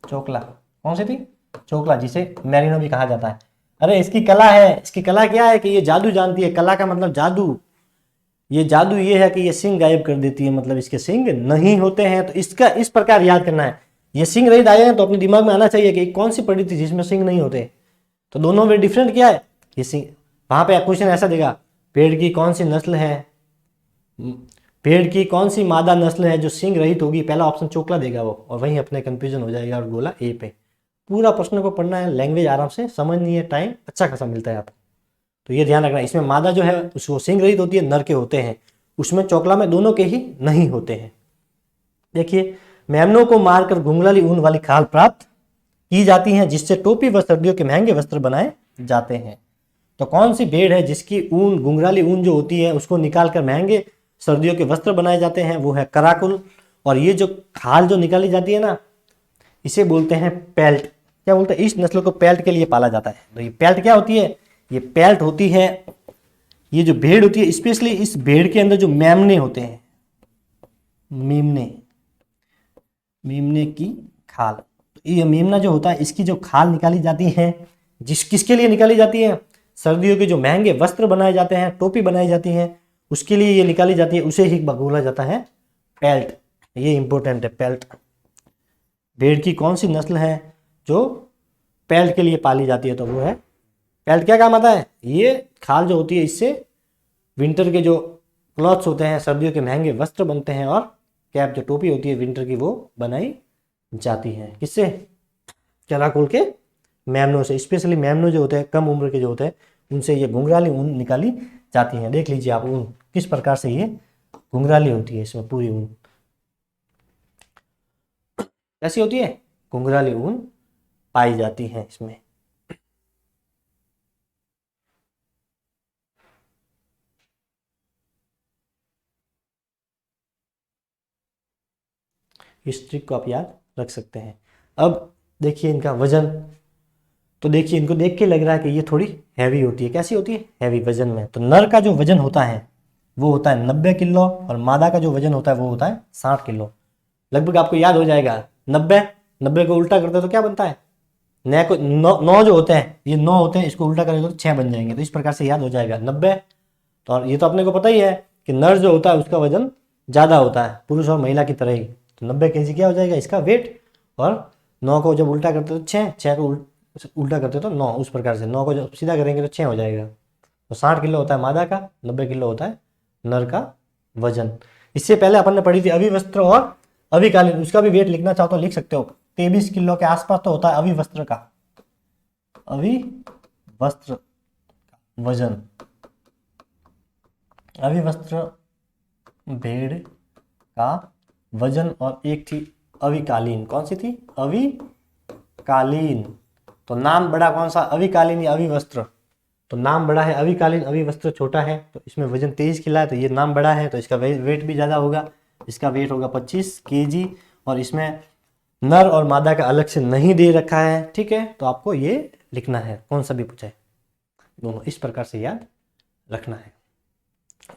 चोकला, कौन सी थी, चोकला, जिसे मैरिनो भी कहा जाता है। अरे इसकी कला है, इसकी कला क्या है कि ये जादू जानती है, कला का मतलब जादू। ये जादू ये है कि ये सिंग गायब कर देती है, मतलब इसके सिंग नहीं होते हैं। तो इसका इस प्रकार याद करना है, ये सिंग रहित आए हैं तो अपने दिमाग में आना चाहिए कि कौन सी पड़ी थी जिसमें सिंग नहीं होते। तो दोनों में डिफरेंट क्या है, ये सिंग। वहां पे क्वेश्चन ऐसा देगा, पेड़ की कौन सी नस्ल है, पेड़ की कौन सी मादा नस्ल है जो सिंग रहित होगी, पहला ऑप्शन चोकला देगा वो, और वहीं अपने कंफ्यूजन हो जाएगा और बोला ए पे। पूरा प्रश्न को पढ़ना है, लैंग्वेज आराम से समझनी है, टाइम अच्छा खासा मिलता है आपको, तो ये ध्यान रखना। इसमें मादा जो है उसको सिंग रहित होती है, नर के होते हैं, उसमें चोकला में दोनों के ही नहीं होते हैं। देखिए, मेमनों को मारकर घुंघराली ऊन वाली खाल प्राप्त की जाती है, जिससे टोपी व सर्दियों के महंगे वस्त्र बनाए जाते हैं। तो कौन सी भेड़ है जिसकी ऊन, घुंघराली ऊन जो होती है उसको निकालकर महंगे सर्दियों के वस्त्र बनाए जाते हैं, वो है कराकुल। और ये जो खाल जो निकाली जाती है ना, इसे बोलते हैं पेल्ट। क्या बोलते हैं, इस नस्ल को पेल्ट के लिए पाला जाता है। तो ये पेल्ट क्या होती है, ये पेल्ट होती है, ये जो भेड़ होती है, स्पेशली इस भेड़ के अंदर जो मेमने होते हैं, मेमने, मेमने की खाल, तो ये मेमना जो होता है इसकी जो खाल निकाली जाती है, किसके लिए निकाली जाती है, सर्दियों के जो महंगे वस्त्र बनाए जाते हैं, टोपी बनाई जाती है, उसके लिए ये निकाली जाती है, उसे ही बोला जाता है पेल्ट। ये इंपॉर्टेंट है, पेल्ट। भेड़ की कौन सी नस्ल है जो पेल्ट के लिए पाली जाती है, तो वो है पेल्ट। क्या काम आता है, ये खाल जो होती है इससे विंटर के जो क्लॉथ्स होते हैं, सर्दियों के महंगे वस्त्र बनते हैं, और कैप जो टोपी होती है विंटर की वो बनाई जाती है, किससे, चराकुल के मेमनों से। स्पेशली मेमनों जो होते हैं, कम उम्र के जो होते हैं, उनसे ये घुंघराली ऊन निकाली जाती है। देख लीजिए आप ऊन किस प्रकार से ये घुंघराली होती है, इसमें पूरी ऊन कैसी होती है, घुंघराली ऊन पाई जाती है इसमें। इस ट्रिक को आप याद रख सकते हैं। अब देखिए इनका वजन, तो देखिए इनको देख के लग रहा है कि ये थोड़ी हैवी होती है। कैसी होती है, हैवी वजन में। तो नर का जो वजन होता है वो होता है 90 किलो, और मादा का जो वजन होता है वो होता है 60 किलो। लगभग आपको याद हो जाएगा। 90 को उल्टा करते तो क्या बनता है, नौ को, नौ जो होते हैं, ये 9 होते हैं, इसको उल्टा करेंगे तो 6 बन जाएंगे। तो इस प्रकार से याद हो जाएगा 90। तो और ये तो अपने को पता ही है कि नर जो होता है उसका वजन ज़्यादा होता है, पुरुष और महिला की तरह ही। तो 90 kg क्या हो जाएगा इसका वेट, और 9 को जब उल्टा करते तो 6 को उल्टा करते तो 9, उस प्रकार से 9 को जब सीधा करेंगे तो 6 हो जाएगा। तो 60 किलो होता है मादा का, 90 किलो होता है नर का वजन। इससे पहले अपन ने पढ़ी थी अभिवस्त्र और अभिकालीन, उसका भी वेट लिखना चाहो तो लिख सकते हो। 23 किलो के आसपास तो होता है अभिवस्त्र का, अभिवस्त्र वजन, अभिवस्त्र भेड़ का वजन। और एक थी अविकालीन, कौन सी थी, अविकालीन। तो नाम बड़ा कौन सा, अविकालीन या अभिवस्त्र। तो नाम बड़ा है अविकालीन, अभिवस्त्र छोटा है, तो इसमें वजन 23 किलो है, तो ये नाम बड़ा है, तो इसका वेट भी ज़्यादा होगा। इसका वेट होगा 25 kg, और इसमें नर और मादा का अलग से नहीं दे रखा है। ठीक है, तो आपको ये लिखना है, कौन सा भी पूछे दोनों इस प्रकार से याद रखना है।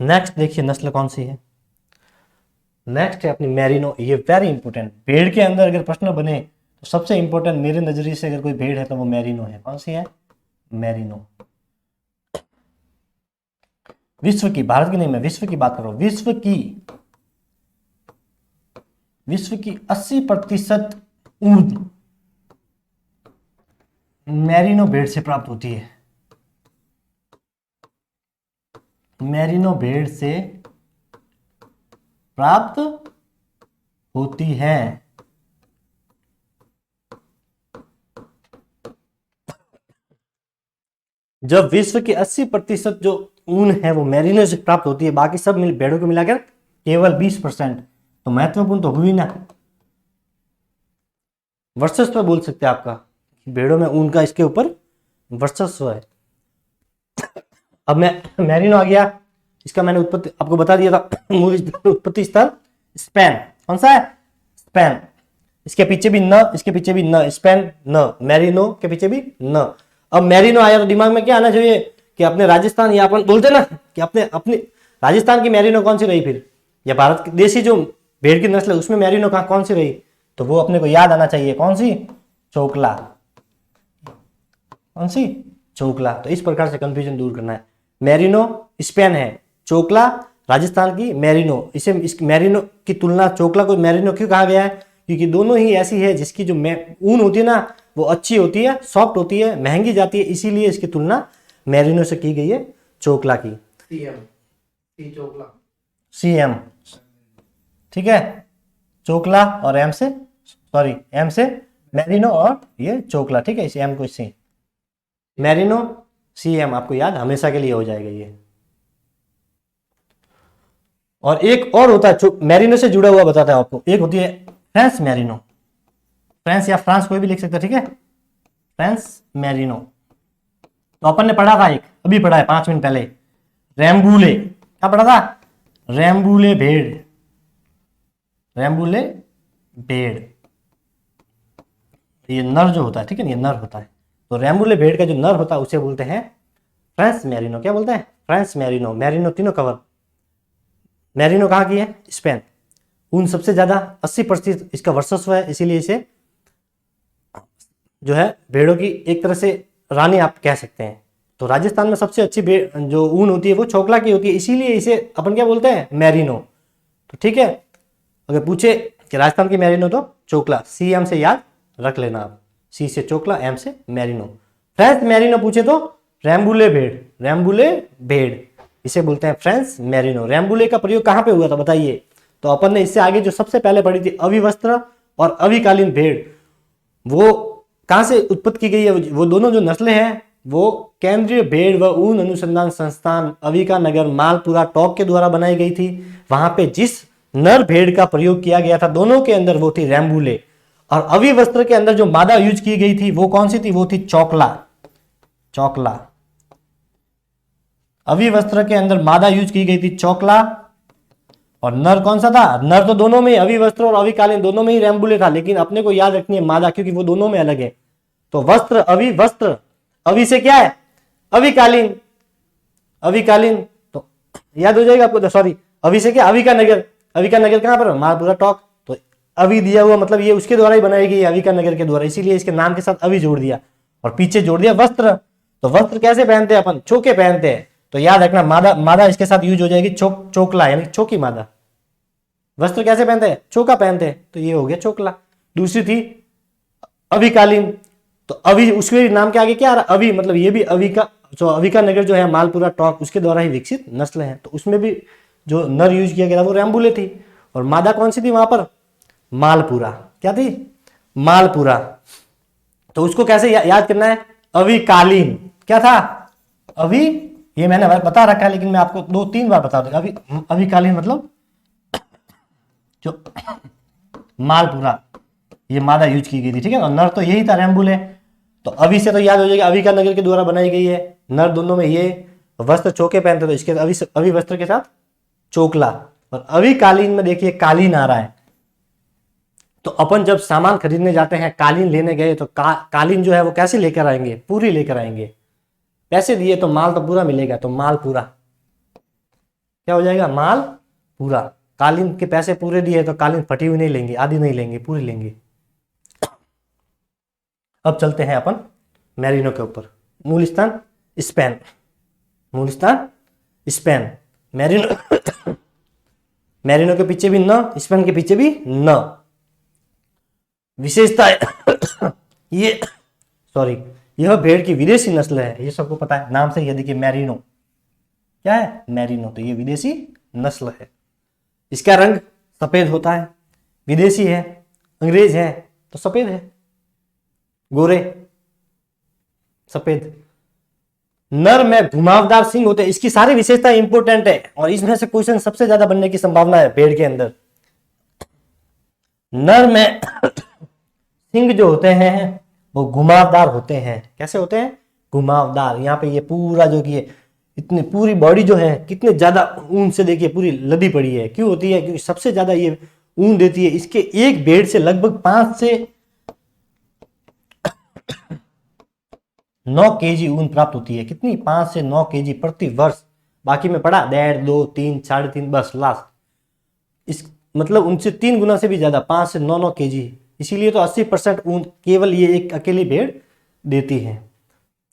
नेक्स्ट देखिए नस्ल कौन सी है, नेक्स्ट है अपनी मैरिनो। ये वेरी इंपॉर्टेंट, भेड़ के अंदर अगर प्रश्न बने तो सबसे इंपॉर्टेंट मेरे नजरिए से अगर कोई भेड़ है तो वो मैरिनो है। कौन सी है, मैरिनो। विश्व की, भारत की नहीं, मैं विश्व की बात कर रहा हूं। विश्व की 80% ऊन मैरिनो भेड़ से प्राप्त होती है। मैरिनो भेड़ से प्राप्त होती हैं। जब विश्व के 80% जो ऊन है वो मेरिनो से प्राप्त होती है, बाकी सब भेड़ों को मिलाकर केवल 20%। तो महत्वपूर्ण तो हुई ना, वर्चस्व बोल सकते हैं आपका, भेड़ों में ऊन का इसके ऊपर वर्चस्व है। अब मेरिनो आ गया, इसका मैंने उत्पत्ति आपको बता दिया था, मूल उत्पत्ति स्थल स्पेन। कौन सा है? स्पेन। इसके पीछे भी न, इसके पीछे भी न, स्पेन न, मेरिनो के पीछे भी न। अब मेरिनो आया तो दिमाग में क्या आना चाहिए कि अपने राजस्थान, या अपन बोलते ना कि अपने राजस्थान की मेरिनो कौन सी रही फिर, या भारत की देसी जो भेड़ की नस्ल है उसमें मेरिनो कौन सी रही, तो वो अपने को याद आना चाहिए। कौन सी? चोकला। कौन सी? चोकला। तो इस प्रकार से कंफ्यूजन दूर करना है। मेरिनो स्पेन है, चोकला राजस्थान की मेरिनो। इसे इस मेरिनो की तुलना चोकला को मेरिनो क्यों कहा गया है? क्योंकि दोनों ही ऐसी है जिसकी जो ऊन होती है ना वो अच्छी होती है, सॉफ्ट होती है, महंगी जाती है, इसीलिए इसकी तुलना मेरिनो से की गई है चोकला की। सीएम, ठीक है, चोकला और एम से, सॉरी एम से मेरिनो और ये चोकला, ठीक है, इस एम को इससे मेरिनो सीएम आपको याद हमेशा के लिए हो जाएगा ये। और एक और होता है मेरिनो से जुड़ा हुआ, बताता है आपको, एक होती है फ्रेंच मेरिनो। फ्रेंच या फ्रांस कोई भी लिख सकता है, ठीक है, फ्रेंच मेरिनो। तो अपन ने पढ़ा था, एक अभी पढ़ा है 5 मिनट पहले, रैम्बूले। क्या पढ़ा था? रैम्बूले भेड़, रैम्बूले भेड़, ये नर जो होता है, ठीक है, ये नर होता है। तो रैम्बूले भेड़ का जो नर होता है उसे बोलते हैं फ्रेंच मेरिनो। क्या बोलते हैं? French merino. मेरिनो तीनों कवर। मेरिनो कहाँ की है? स्पेन। ऊन सबसे ज्यादा 80% इसका वर्चस्व है, इसीलिए इसे जो है भेड़ों की एक तरह से रानी आप कह सकते हैं। तो राजस्थान में सबसे अच्छी जो ऊन होती है वो चोकला की होती है, इसीलिए इसे अपन क्या बोलते हैं? मेरिनो। तो ठीक है, अगर पूछे कि राजस्थान की मेरिनो तो चोकला, सी एम से याद रख लेना आप, सी से चोकला, एम से मेरिनो। फ्रेंच मेरिनो पूछे तो रैम्बूले भेड़, रैम्बूले भेड़ इसे बोलते हैं फ्रेंच मेरिनो। रैम्बूले का प्रयोग कहां पे हुआ था बताइए? तो अपन ने इससे आगे जो सबसे पहले पढ़ी थी अविवस्त्र और अविकालीन भेड़, वो कहां से उत्पत्ति की गई है? वो दोनों जो नस्लें हैं वो केंद्रीय भेड़ व ऊन अनुसंधान संस्थान अविका नगर मालपुरा टॉक के द्वारा बनाई गई थी। वहां पे जिस नर भेड़ का प्रयोग किया गया था दोनों के अंदर वो थी रैम्बूले, और अविवस्त्र के अंदर जो मादा यूज की गई थी वो कौन सी थी? वो थी चोकला। चोकला। अविवस्त्र के अंदर मादा यूज की गई थी चोकला, और नर कौन सा था? नर तो दोनों में, अविवस्त्र और अविकालीन दोनों में ही रैम्बूले था, लेकिन अपने को याद रखनी है मादा, क्योंकि वो दोनों में अलग है। तो वस्त्र, अविवस्त्र, अवि से क्या है? अविकालीन, अविकालीन, तो याद हो जाएगा आपको। सॉरी, अवि से क्या? अविका नगर। अविका नगर कहां पर? मालपुरा टॉक। तो अवि दिया हुआ मतलब ये उसके द्वारा ही बनाई गई है, अविका नगर के द्वारा, इसीलिए इसके नाम के साथ अवि जोड़ दिया और पीछे जोड़ दिया वस्त्र। तो वस्त्र कैसे पहनते हैं अपन? चोके पहनते हैं। तो याद रखना मादा, मादा इसके साथ यूज हो जाएगी चोकला, यानी चोकी मादा। वस्त्र कैसे पहनते हैं? चोका पहनते हैं, तो ये हो गया चोकला। दूसरी थी अविकालीन, तो अवि उसके नाम के आगे क्या आ रहा? अवि, मतलब ये भी अविका, जो अविका नगर जो है मालपुरा टॉक उसके द्वारा ही विकसित नस्ल है, तो उसमें भी जो नर यूज किया गया वो रैम्बूले थी, और मादा कौन सी थी वहां पर? मालपुरा। क्या थी? मालपुरा। तो उसको कैसे याद करना है? अविकालीन। क्या था? अवि, ये मैंने बता रखा है लेकिन मैं आपको 2-3 बार बता दूंगा। अविकालीन मतलब जो मालपुरा, ये मादा यूज की गई थी, ठीक है, और नर तो यही था रैम्बूले। तो अवि से तो याद हो जाएगा अविका नगर के द्वारा बनाई गई है, नर दोनों में ये, वस्त्र चौके पहनते तो इसके अवि वस्त्र के साथ चोकला। और अविकालीन में देखिए कालीन आ रहा है, तो अपन जब सामान खरीदने जाते हैं, कालीन लेने गए तो कालीन जो है वो कैसे लेकर आएंगे? पूरी लेकर आएंगे। पैसे दिए तो माल तो पूरा मिलेगा, तो माल पूरा क्या हो जाएगा? माल पूरा। कालीन के पैसे पूरे दिए तो कालीन फटी हुई नहीं लेंगे, आधी नहीं लेंगे, पूरी लेंगे। अब चलते हैं अपन मेरिनो के ऊपर। मूल स्थान स्पेन, मूल स्थान स्पेन। मेरिनो मेरिनो के पीछे भी न, स्पेन के पीछे भी न। विशेषता ये, सॉरी, यह भेड़ की विदेशी नस्ल है, ये सबको पता है नाम से। ये देखिए मेरिनो, क्या है? मेरिनो, तो ये विदेशी नस्ल है। इसका रंग सफेद होता है। विदेशी है, अंग्रेज है तो सफेद है, गोरे सफेद। नर में घुमावदार सींग होते हैं, इसकी सारी विशेषता इंपोर्टेंट है और इसमें से क्वेश्चन सबसे ज्यादा बनने की संभावना है भेड़ के अंदर। नर में सींग जो होते हैं वो घुमावदार होते हैं। कैसे होते हैं? घुमावदार। यहाँ पे ये पूरा जो कि इतनी पूरी बॉडी जो है कितने ज्यादा ऊन से देखिए पूरी लदी पड़ी है। क्यों होती है? क्योंकि सबसे ज्यादा ये ऊन देती है। इसके एक भेड़ से लगभग 5 से 9 केजी ऊन प्राप्त होती है। कितनी? 5 से 9 केजी प्रति वर्ष। बाकी में पड़ा 1.5, 2, 3, 3.5 बस लास्ट। इस मतलब उनसे 3 गुना से भी ज्यादा, 5 से 9 केजी। इसीलिए तो 80% ऊन केवल ये एक अकेली भेड़ देती है।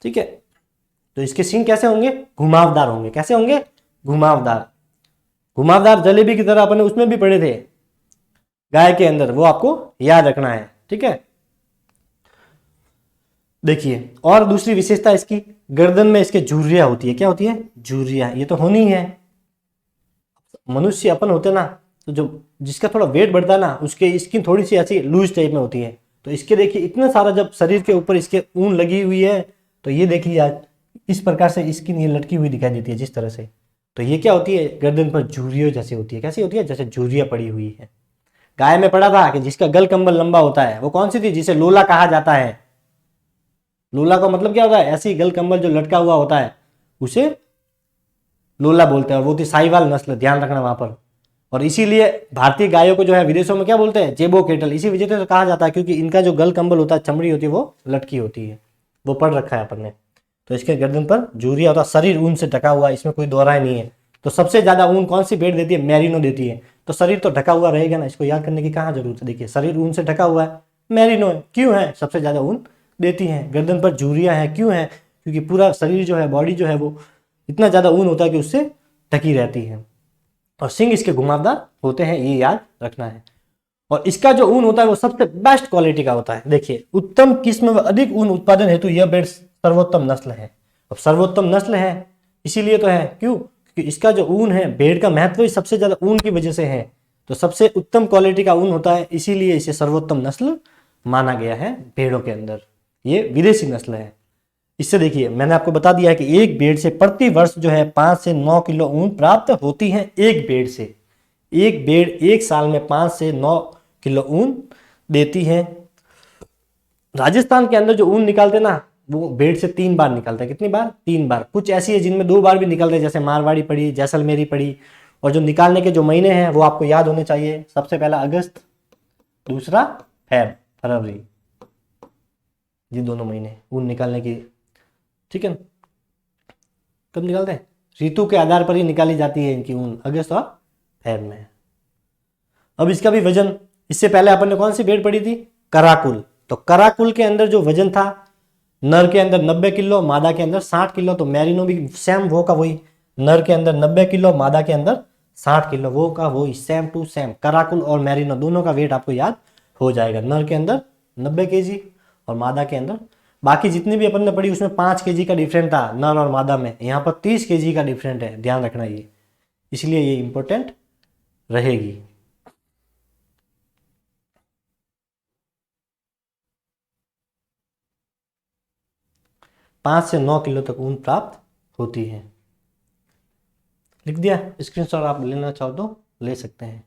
ठीक है, तो इसके सींग कैसे होंगे? घुमावदार होंगे। कैसे होंगे? घुमावदार। घुमावदार जलेबी की तरह अपने उसमें भी पड़े थे गाय के अंदर, वो आपको याद रखना है। ठीक है, देखिए और दूसरी विशेषता इसकी, गर्दन में इसके झुर्रिया होती है। क्या होती है? झुर्रिया। ये तो होनी है। मनुष्य अपन होते ना, तो जो जिसका थोड़ा वेट बढ़ता है ना, उसके स्किन थोड़ी सी ऐसी लूज टाइप में होती है। तो इसके देखिए इतना सारा जब शरीर के ऊपर इसके ऊन लगी हुई है, तो ये देखिए आज इस प्रकार से स्किन ये लटकी हुई दिखाई देती है जिस तरह से। तो ये क्या होती है? गर्दन पर झुर्रियों जैसी होती है। कैसी होती है? जैसे झुर्रिया पड़ी हुई है। गाय में पड़ा था कि जिसका गल कंबल लंबा होता है, वो कौन सी थी? जिसे लोला कहा जाता है। लोला का मतलब क्या होता है? ऐसी गल कंबल जो लटका हुआ होता है उसे लोला बोलते हैं। और वो थी साहिवाल नस्ल, ध्यान रखना वहां पर। और इसीलिए भारतीय गायों को जो है विदेशों में क्या बोलते हैं? जेबो केटल। इसी वजह से कहा जाता है क्योंकि इनका जो गल कंबल होता है, चमड़ी होती है, वो लटकी होती है। वो पढ़ रखा है अपन ने। तो इसके गर्दन पर झुर्रिया होता है, शरीर ऊन से ढका हुआ, इसमें कोई दोहराई नहीं है। तो सबसे ज्यादा ऊन कौन सी भेड़ देती है? मैरिनो देती है। तो शरीर तो ढका हुआ रहेगा ना, इसको याद करने की कहाँ जरूरत है। देखिए शरीर ऊन से ढका हुआ है, मैरिनो है। क्यों है? सबसे ज्यादा ऊन देती है। गर्दन पर झुर्रिया है, क्यों है? क्योंकि पूरा शरीर जो है, बॉडी जो है, वो इतना ज्यादा ऊन होता है कि उससे ढकी रहती है। और सींग इसके घुमावदार होते हैं, ये याद रखना है। और इसका जो ऊन होता है वो सबसे बेस्ट क्वालिटी का होता है। देखिए उत्तम किस्म व अधिक ऊन उत्पादन हेतु यह भेड़ सर्वोत्तम नस्ल है। अब सर्वोत्तम नस्ल है इसीलिए तो है। क्यों? क्योंकि इसका जो ऊन है, भेड़ का महत्व ही सबसे ज्यादा ऊन की वजह से है। तो सबसे उत्तम क्वालिटी का ऊन होता है, इसीलिए इसे सर्वोत्तम नस्ल माना गया है भेड़ों के अंदर। ये विदेशी नस्ल है। इससे देखिए मैंने आपको बता दिया है कि एक भेड़ से प्रति वर्ष जो है 5 से 9 किलो ऊन प्राप्त होती है। एक भेड़ से, एक भेड़ एक साल में 5 से 9 किलो ऊन देती है। राजस्थान के अंदर जो ऊन निकालते ना, वो भेड़ से 3 बार निकलता है। कितनी बार? 3 बार। कुछ ऐसी है जिनमें 2 बार भी निकलते हैं, जैसे मारवाड़ी पड़ी, जैसलमेरी पड़ी। और जो निकालने के जो महीने हैं वो आपको याद होने चाहिए। सबसे पहला अगस्त, दूसरा फरवरी। ये दोनों महीने ऊन निकालने की। ठीक है, कब निकालते हैं? ऋतु के आधार पर ही निकाली जाती है इनकी ऊन, अगस्त और फेब में। अब इसका भी वजन, इससे पहले अपन ने कौन सी भेड़ पड़ी थी? कराकुल। तो कराकुल के अंदर जो वजन था, नर के अंदर 90 किलो, मादा के अंदर 60 किलो। तो मैरिनो भी सेम वो का वही, नर के अंदर 90 किलो, मादा के अंदर 60 किलो। वो का वही, सेम टू सेम। कराकुल और मैरिनो दोनों का वेट आपको याद हो जाएगा। नर के अंदर 90 केजी और मादा के अंदर, बाकी जितनी भी अपन ने पढ़ी उसमें 5 केजी का डिफरेंट था नर और मादा में। यहाँ पर 30 केजी का डिफरेंट है, ध्यान रखना ये, इसलिए ये इंपॉर्टेंट रहेगी। पांच से 9 किलो तक ऊन प्राप्त होती है। लिख दिया, स्क्रीनशॉट आप लेना चाहो तो ले सकते हैं,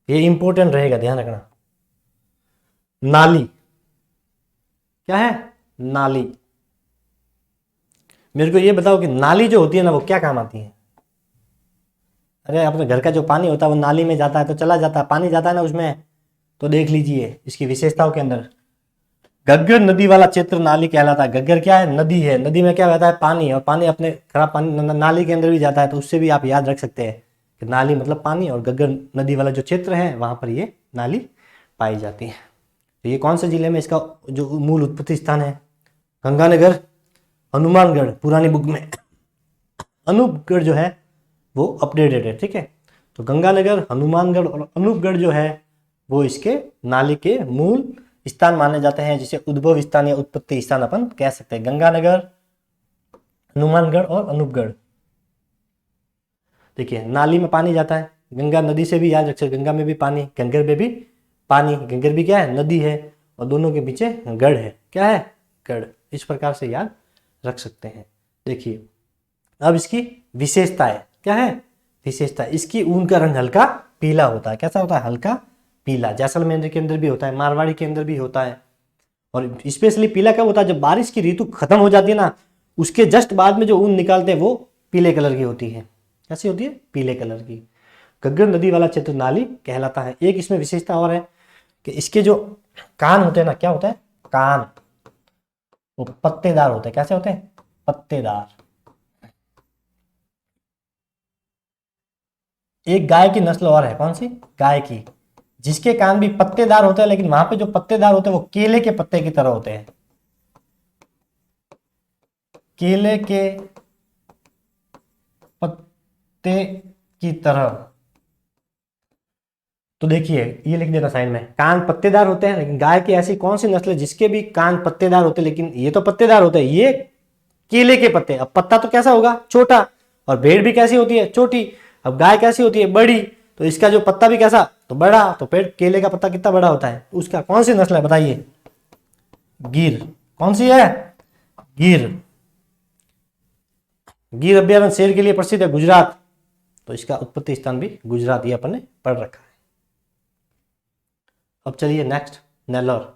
ये इंपॉर्टेंट रहेगा, ध्यान रखना। नाली क्या है? नाली। मेरे को ये बताओ कि नाली जो होती है ना, वो क्या काम आती है? अरे अपने घर का जो पानी होता है वो नाली में जाता है तो चला जाता है, पानी जाता है ना उसमें। तो देख लीजिए इसकी विशेषताओं के अंदर, घग्गर नदी वाला क्षेत्र नाली कहलाता है। घग्गर क्या है? नदी है। नदी में क्या रहता है? पानी। और पानी अपने खराब पानी नाली के अंदर भी जाता है, तो उससे भी आप याद रख सकते हैं कि नाली मतलब पानी, और घग्गर नदी वाला जो क्षेत्र है वहां पर ये नाली पाई जाती है। तो ये कौन से जिले में इसका जो मूल उत्पत्ति स्थान है? गंगानगर, हनुमानगढ़। पुरानी बुक में अनूपगढ़ जो है वो अपडेटेड है। ठीक है, तो गंगानगर, हनुमानगढ़ और अनूपगढ़ जो है वो इसके नाली के मूल स्थान माने जाते हैं, जिसे उद्भव स्थान या उत्पत्ति स्थान अपन कह सकते हैं। गंगानगर, हनुमानगढ़ और अनूपगढ़। देखिए नाली में पानी जाता है, गंगा नदी से भी याद रख सकते, गंगा में भी पानी, घग्गर में भी पानी, घग्गर भी क्या है, नदी है, और दोनों के पीछे गढ़ है, क्या है, गढ़। इस प्रकार से याद रख सकते हैं। देखिए अब इसकी विशेषता है, क्या है, विशेषता, इसकी ऊन का रंग हल्का पीला होता है, कैसा होता है, हल्का पीला। जैसलमेर के अंदर भी होता है, मारवाड़ी के अंदर भी होता है। और स्पेशली पीला कब होता है, जब बारिश की ऋतु खत्म हो जाती है ना, उसके जस्ट बाद में जो ऊन निकालते हैं वो पीले कलर की होती है। कैसी होती है, पीले कलर की। घग्गर नदी वाला क्षेत्र नाली कहलाता है। एक इसमें विशेषता और है कि इसके जो कान होते हैं ना, क्या होता है, कान, वो पत्तेदार होते हैं। कैसे होते हैं, पत्तेदार। एक गाय की नस्ल और है, कौन सी, गाय की, जिसके कान भी पत्तेदार होते हैं, लेकिन वहां पे जो पत्तेदार होते हैं वो केले के पत्ते की तरह होते हैं, केले के पत्ते की तरह। तो देखिए ये लिख देना साइन में, कान पत्तेदार होते हैं, लेकिन गाय की ऐसी कौन सी नस्ल है जिसके भी कान पत्तेदार होते हैं, लेकिन ये तो पत्तेदार होते हैं, ये केले के पत्ते। अब पत्ता तो कैसा होगा, छोटा, और भेड़ भी कैसी होती है, छोटी। अब गाय कैसी होती है, बड़ी, तो इसका जो पत्ता भी कैसा, तो बड़ा। तो पेड़ केले का पत्ता कितना बड़ा होता है, उसका कौन सी नस्ल है बताइए, गिर। कौन सी है, गिर। गिर अभ्यारण्य शेर के लिए प्रसिद्ध है, गुजरात। तो इसका उत्पत्ति स्थान भी गुजरात, ये अपन ने पढ़ रखा है। अब चलिए नेक्स्ट, नेल्लौर।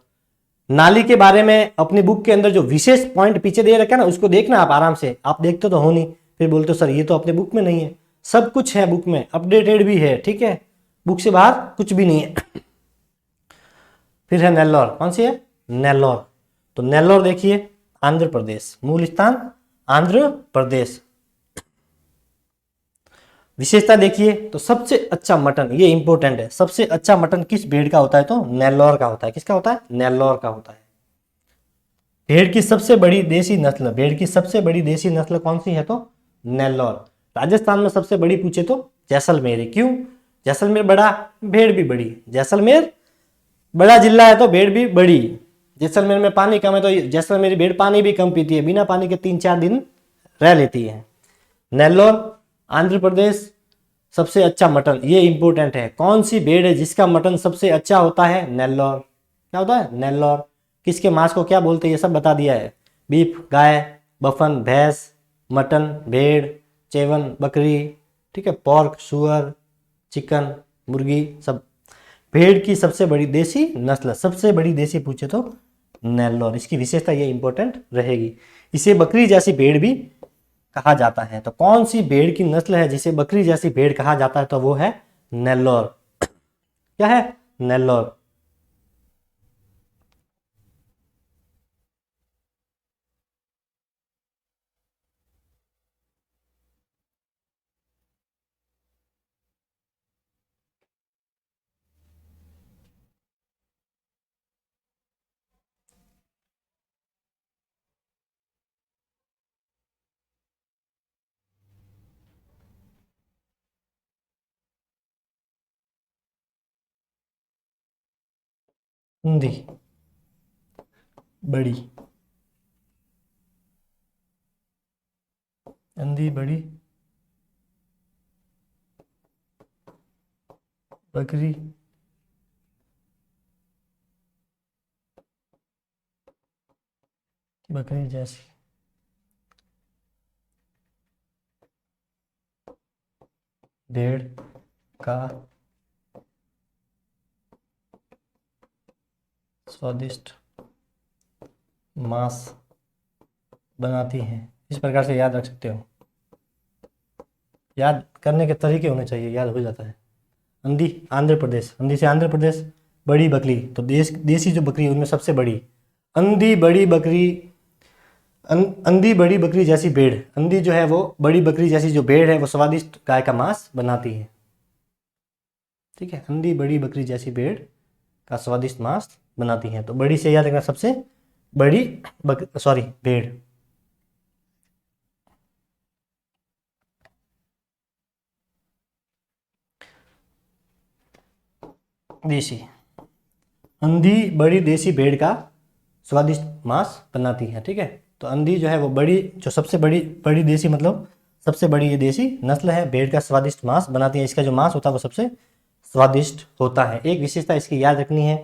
नाली के बारे में अपनी बुक के अंदर जो विशेष पॉइंट पीछे दे रखा है ना, उसको देखना आप आराम से। आप देखते तो हो नहीं, फिर बोलते हो सर ये तो अपने बुक में नहीं है। सब कुछ है बुक में, अपडेटेड भी है, ठीक है, बुक से बाहर कुछ भी नहीं है। फिर है नेल्लौर, कौन सी है, नेल्लौर। तो नेल्लौर देखिए, आंध्र प्रदेश, मूल स्थान आंध्र प्रदेश। विशेषता देखिए, तो सबसे अच्छा मटन, ये इंपॉर्टेंट है, सबसे अच्छा मटन किस भेड़ का होता है, तो नेल्लौर का होता है। किसका होता है, नेल्लौर का होता है। भेड़ की सबसे बड़ी देसी नस्ल, भेड़ की सबसे बड़ी देसी नस्ल कौन सी है, तो नेल्लौर। राजस्थान में सबसे बड़ी पूछे तो जैसलमेर है। क्यों, जैसलमेर बड़ा, भेड़ भी बड़ी। जैसलमेर बड़ा जिला है तो भेड़ भी बड़ी। जैसलमेर में पानी कम है तो जैसलमेरी भेड़ पानी भी कम पीती है, बिना पानी के 3-4 दिन रह लेती है। नेल्लौर आंध्र प्रदेश, सबसे अच्छा मटन, ये इंपॉर्टेंट है। कौन सी भेड़ है जिसका मटन सबसे अच्छा होता है, नेल्लौर। क्या होता है, नेल्लौर। किसके मांस को क्या बोलते हैं, ये सब बता दिया है। बीफ, गाय, बफन, भैंस, मटन, भेड़, चेवन, बकरी, ठीक है, पॉर्क, सुअर, चिकन, मुर्गी, सब। भेड़ की सबसे बड़ी देसी नस्ल, सबसे बड़ी देसी पूछे तो नेल्लौर। इसकी विशेषता ये इंपॉर्टेंट रहेगी। इसे बकरी जैसी भेड़ भी कहा जाता है। तो कौन सी भेड़ की नस्ल है जिसे बकरी जैसी भेड़ कहा जाता है, तो वो है नेल्लौर। क्या है, नेल्लौर। हिंदी, बड़ी, अंधी, बड़ी, बकरी, बकरी जैसी। भेड़ का स्वादिष्ट मांस बनाती हैं। इस प्रकार से याद रख सकते हो। याद करने के तरीके होने चाहिए, याद हो जाता है। अंधी आंध्र प्रदेश, अंधी से आंध्र प्रदेश। बड़ी बकरी, तो देसी जो बकरी है उनमें सबसे बड़ी। अंधी बड़ी बकरी, अंधी बड़ी बकरी जैसी भेड़। अंधी जो है वो बड़ी बकरी जैसी जो भेड़ है वो स्वादिष्ट गाय का मांस बनाती है। ठीक है, अंधी बड़ी बकरी जैसी भेड़ का स्वादिष्ट मांस बनाती है। तो बड़ी से याद रखना, सबसे बड़ी भेड़। देसी, अंधी बड़ी देसी भेड़ का स्वादिष्ट मांस बनाती है। ठीक है, तो अंधी जो है वो बड़ी, जो सबसे बड़ी, बड़ी देसी मतलब सबसे बड़ी ये देसी नस्ल है, भेड़ का स्वादिष्ट मांस बनाती है, इसका जो मांस होता है वो सबसे स्वादिष्ट होता है। एक विशेषता इसकी याद रखनी है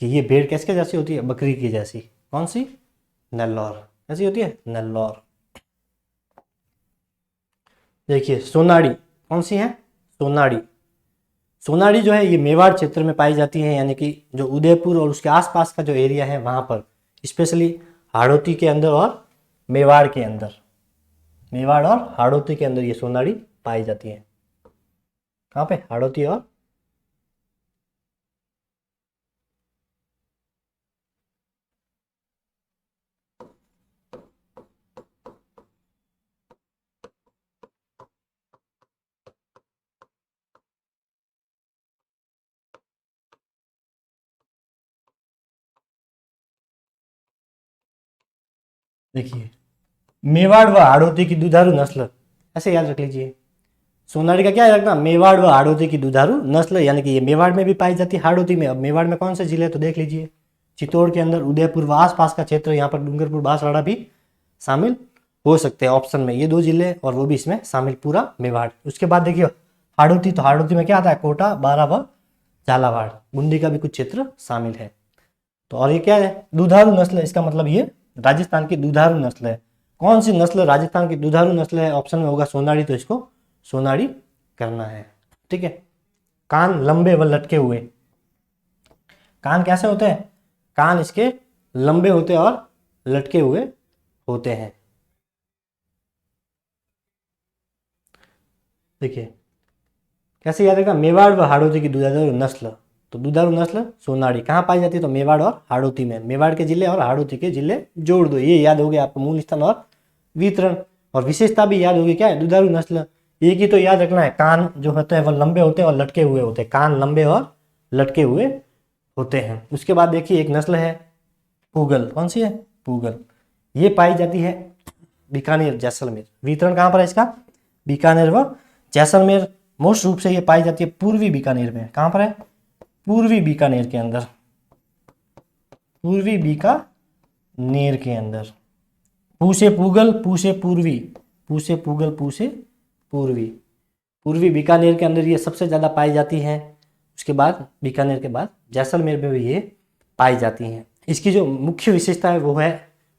कि ये भेड़ किसके जैसी होती है, बकरी की जैसी। कौन सी, नेल्लौर, कैसी होती है, नेल्लौर। देखिए सोनाड़ी, कौन सी है, सोनाड़ी। सोनाड़ी जो है ये मेवाड़ क्षेत्र में पाई जाती है, यानी कि जो उदयपुर और उसके आसपास का जो एरिया है वहां पर, स्पेशली हाड़ौती के अंदर और मेवाड़ के अंदर, मेवाड़ और हाड़ौती के अंदर ये सोनाड़ी पाई जाती है। कहाँ पे, हाड़ौती और देखिए मेवाड़ व हाड़ौती की दुधारू नस्ल, ऐसे याद रख लीजिए। सोनाड़ी का क्या याद रखना, मेवाड़ व हाड़ौती की दुधारू नस्ल, यानी कि ये मेवाड़ में भी पाई जाती है, हाड़ौती में। अब मेवाड़ में कौन से जिले तो देख लीजिए, चित्तौड़ के अंदर, उदयपुर व आसपास का क्षेत्र, यहाँ पर डूंगरपुर बांसवाड़ा भी शामिल हो सकते हैं ऑप्शन में, ये 2 जिले और वो भी इसमें शामिल, पूरा मेवाड़। उसके बाद देखिए हाड़ौती, तो हाड़ौती में क्या आता है, कोटा, बारा व झालावाड़, बूंदी का भी कुछ क्षेत्र शामिल है। तो और ये क्या है, दुधारू नस्ल, इसका मतलब ये राजस्थान की दुधारू नस्ल है। कौन सी नस्ल राजस्थान की दुधारू नस्ल है, ऑप्शन में होगा सोनाड़ी, तो इसको सोनाड़ी करना है। ठीक है। कान लंबे व लटके हुए, कान कैसे होते हैं, कान इसके लंबे होते हैं और लटके हुए होते हैं। देखिए कैसे याद रखना, मेवाड़ व हाड़ौती की दुधारू नस्ल, तो दुधारू नस्ल सोनाड़ी कहाँ पाई जाती है, तो मेवाड़ और हाड़ौती में। मेवाड़ के जिले और हाड़ौती के जिले जोड़ दो, ये याद हो गया आपको, मूल स्थान और वितरण। और विशेषता भी याद होगी, क्या है, दुधारू नस्ल। एक ही तो याद रखना है, कान जो होते हैं वो लंबे होते हैं और लटके हुए होते हैं, कान लंबे और लटके हुए होते हैं। उसके बाद देखिए एक नस्ल है पूगल, कौन सी है, पूगल। ये पाई जाती है बीकानेर, जैसलमेर। वितरण कहाँ पर है इसका, बीकानेर व जैसलमेर। मोस्ट रूप से ये पाई जाती है पूर्वी बीकानेर में। कहाँ पर है, पूर्वी बीकानेर के अंदर, पूर्वी बीकानेर के अंदर। पूसे पूगल, पूसे पूर्वी, पूसे पूगल, पूसे पूर्वी, पूर्वी बीकानेर के अंदर ये सबसे ज़्यादा पाई जाती है। उसके बाद बीकानेर के बाद जैसलमेर में भी ये पाई जाती हैं। इसकी जो मुख्य विशेषता है वो है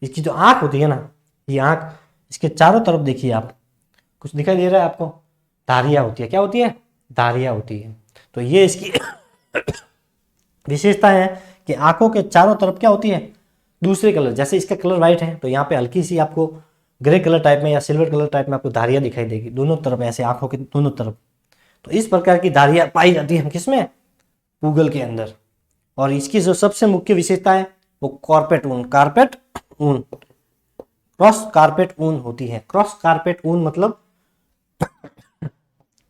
इसकी जो आँख होती है ना, ये आँख, इसके चारों तरफ देखिए आप, कुछ दिखाई दे रहा है आपको, धारियाँ होती है। क्या होती है, धारियाँ होती है। तो ये इसकी विशेषता है कि आंखों के चारों तरफ क्या होती है, दूसरे कलर, जैसे इसका कलर व्हाइट है तो यहाँ पे हल्की सी आपको ग्रे कलर टाइप में या सिल्वर कलर टाइप में आपको धारियाँ दिखाई देगी दोनों तरफ, ऐसे आंखों के दोनों तरफ। तो इस प्रकार की धारियाँ पाई जाती है किसमें, पूगल के अंदर। और इसकी जो सबसे मुख्य विशेषता है वो कॉर्पेट ऊन, कारपेट ऊन, क्रॉस कारपेट ऊन होती है। क्रॉस कारपेट ऊन मतलब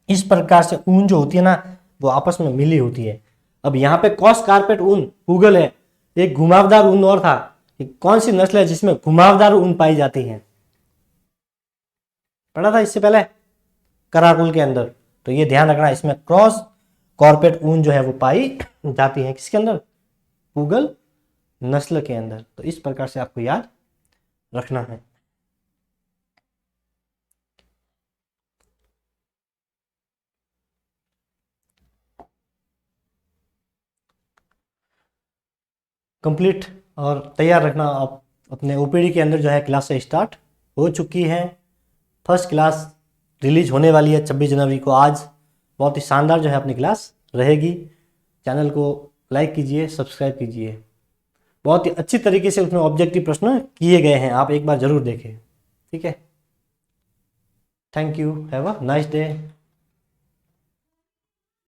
इस प्रकार से ऊन जो होती है ना वो आपस में मिली होती है। अब यहाँ पे क्रॉस कारपेट ऊन पूगल है, एक घुमावदार ऊन और था, कौन सी नस्ल है जिसमें घुमावदार ऊन पाई जाती है, पढ़ा था इससे पहले कराकुल के अंदर। तो ये ध्यान रखना, इसमें क्रॉस कॉर्पेट ऊन जो है वो पाई जाती है किसके अंदर, पूगल नस्ल के अंदर। तो इस प्रकार से आपको याद रखना है। कंप्लीट और तैयार रखना। आप अपने ओपीडी के अंदर जो है क्लास स्टार्ट हो चुकी है। फर्स्ट क्लास रिलीज होने वाली है 26 जनवरी को। आज बहुत ही शानदार जो है अपनी क्लास रहेगी। चैनल को लाइक कीजिए, सब्सक्राइब कीजिए। बहुत ही अच्छी तरीके से उसमें ऑब्जेक्टिव प्रश्न किए गए हैं, आप एक बार जरूर देखें। ठीक है, thank you, have a nice day.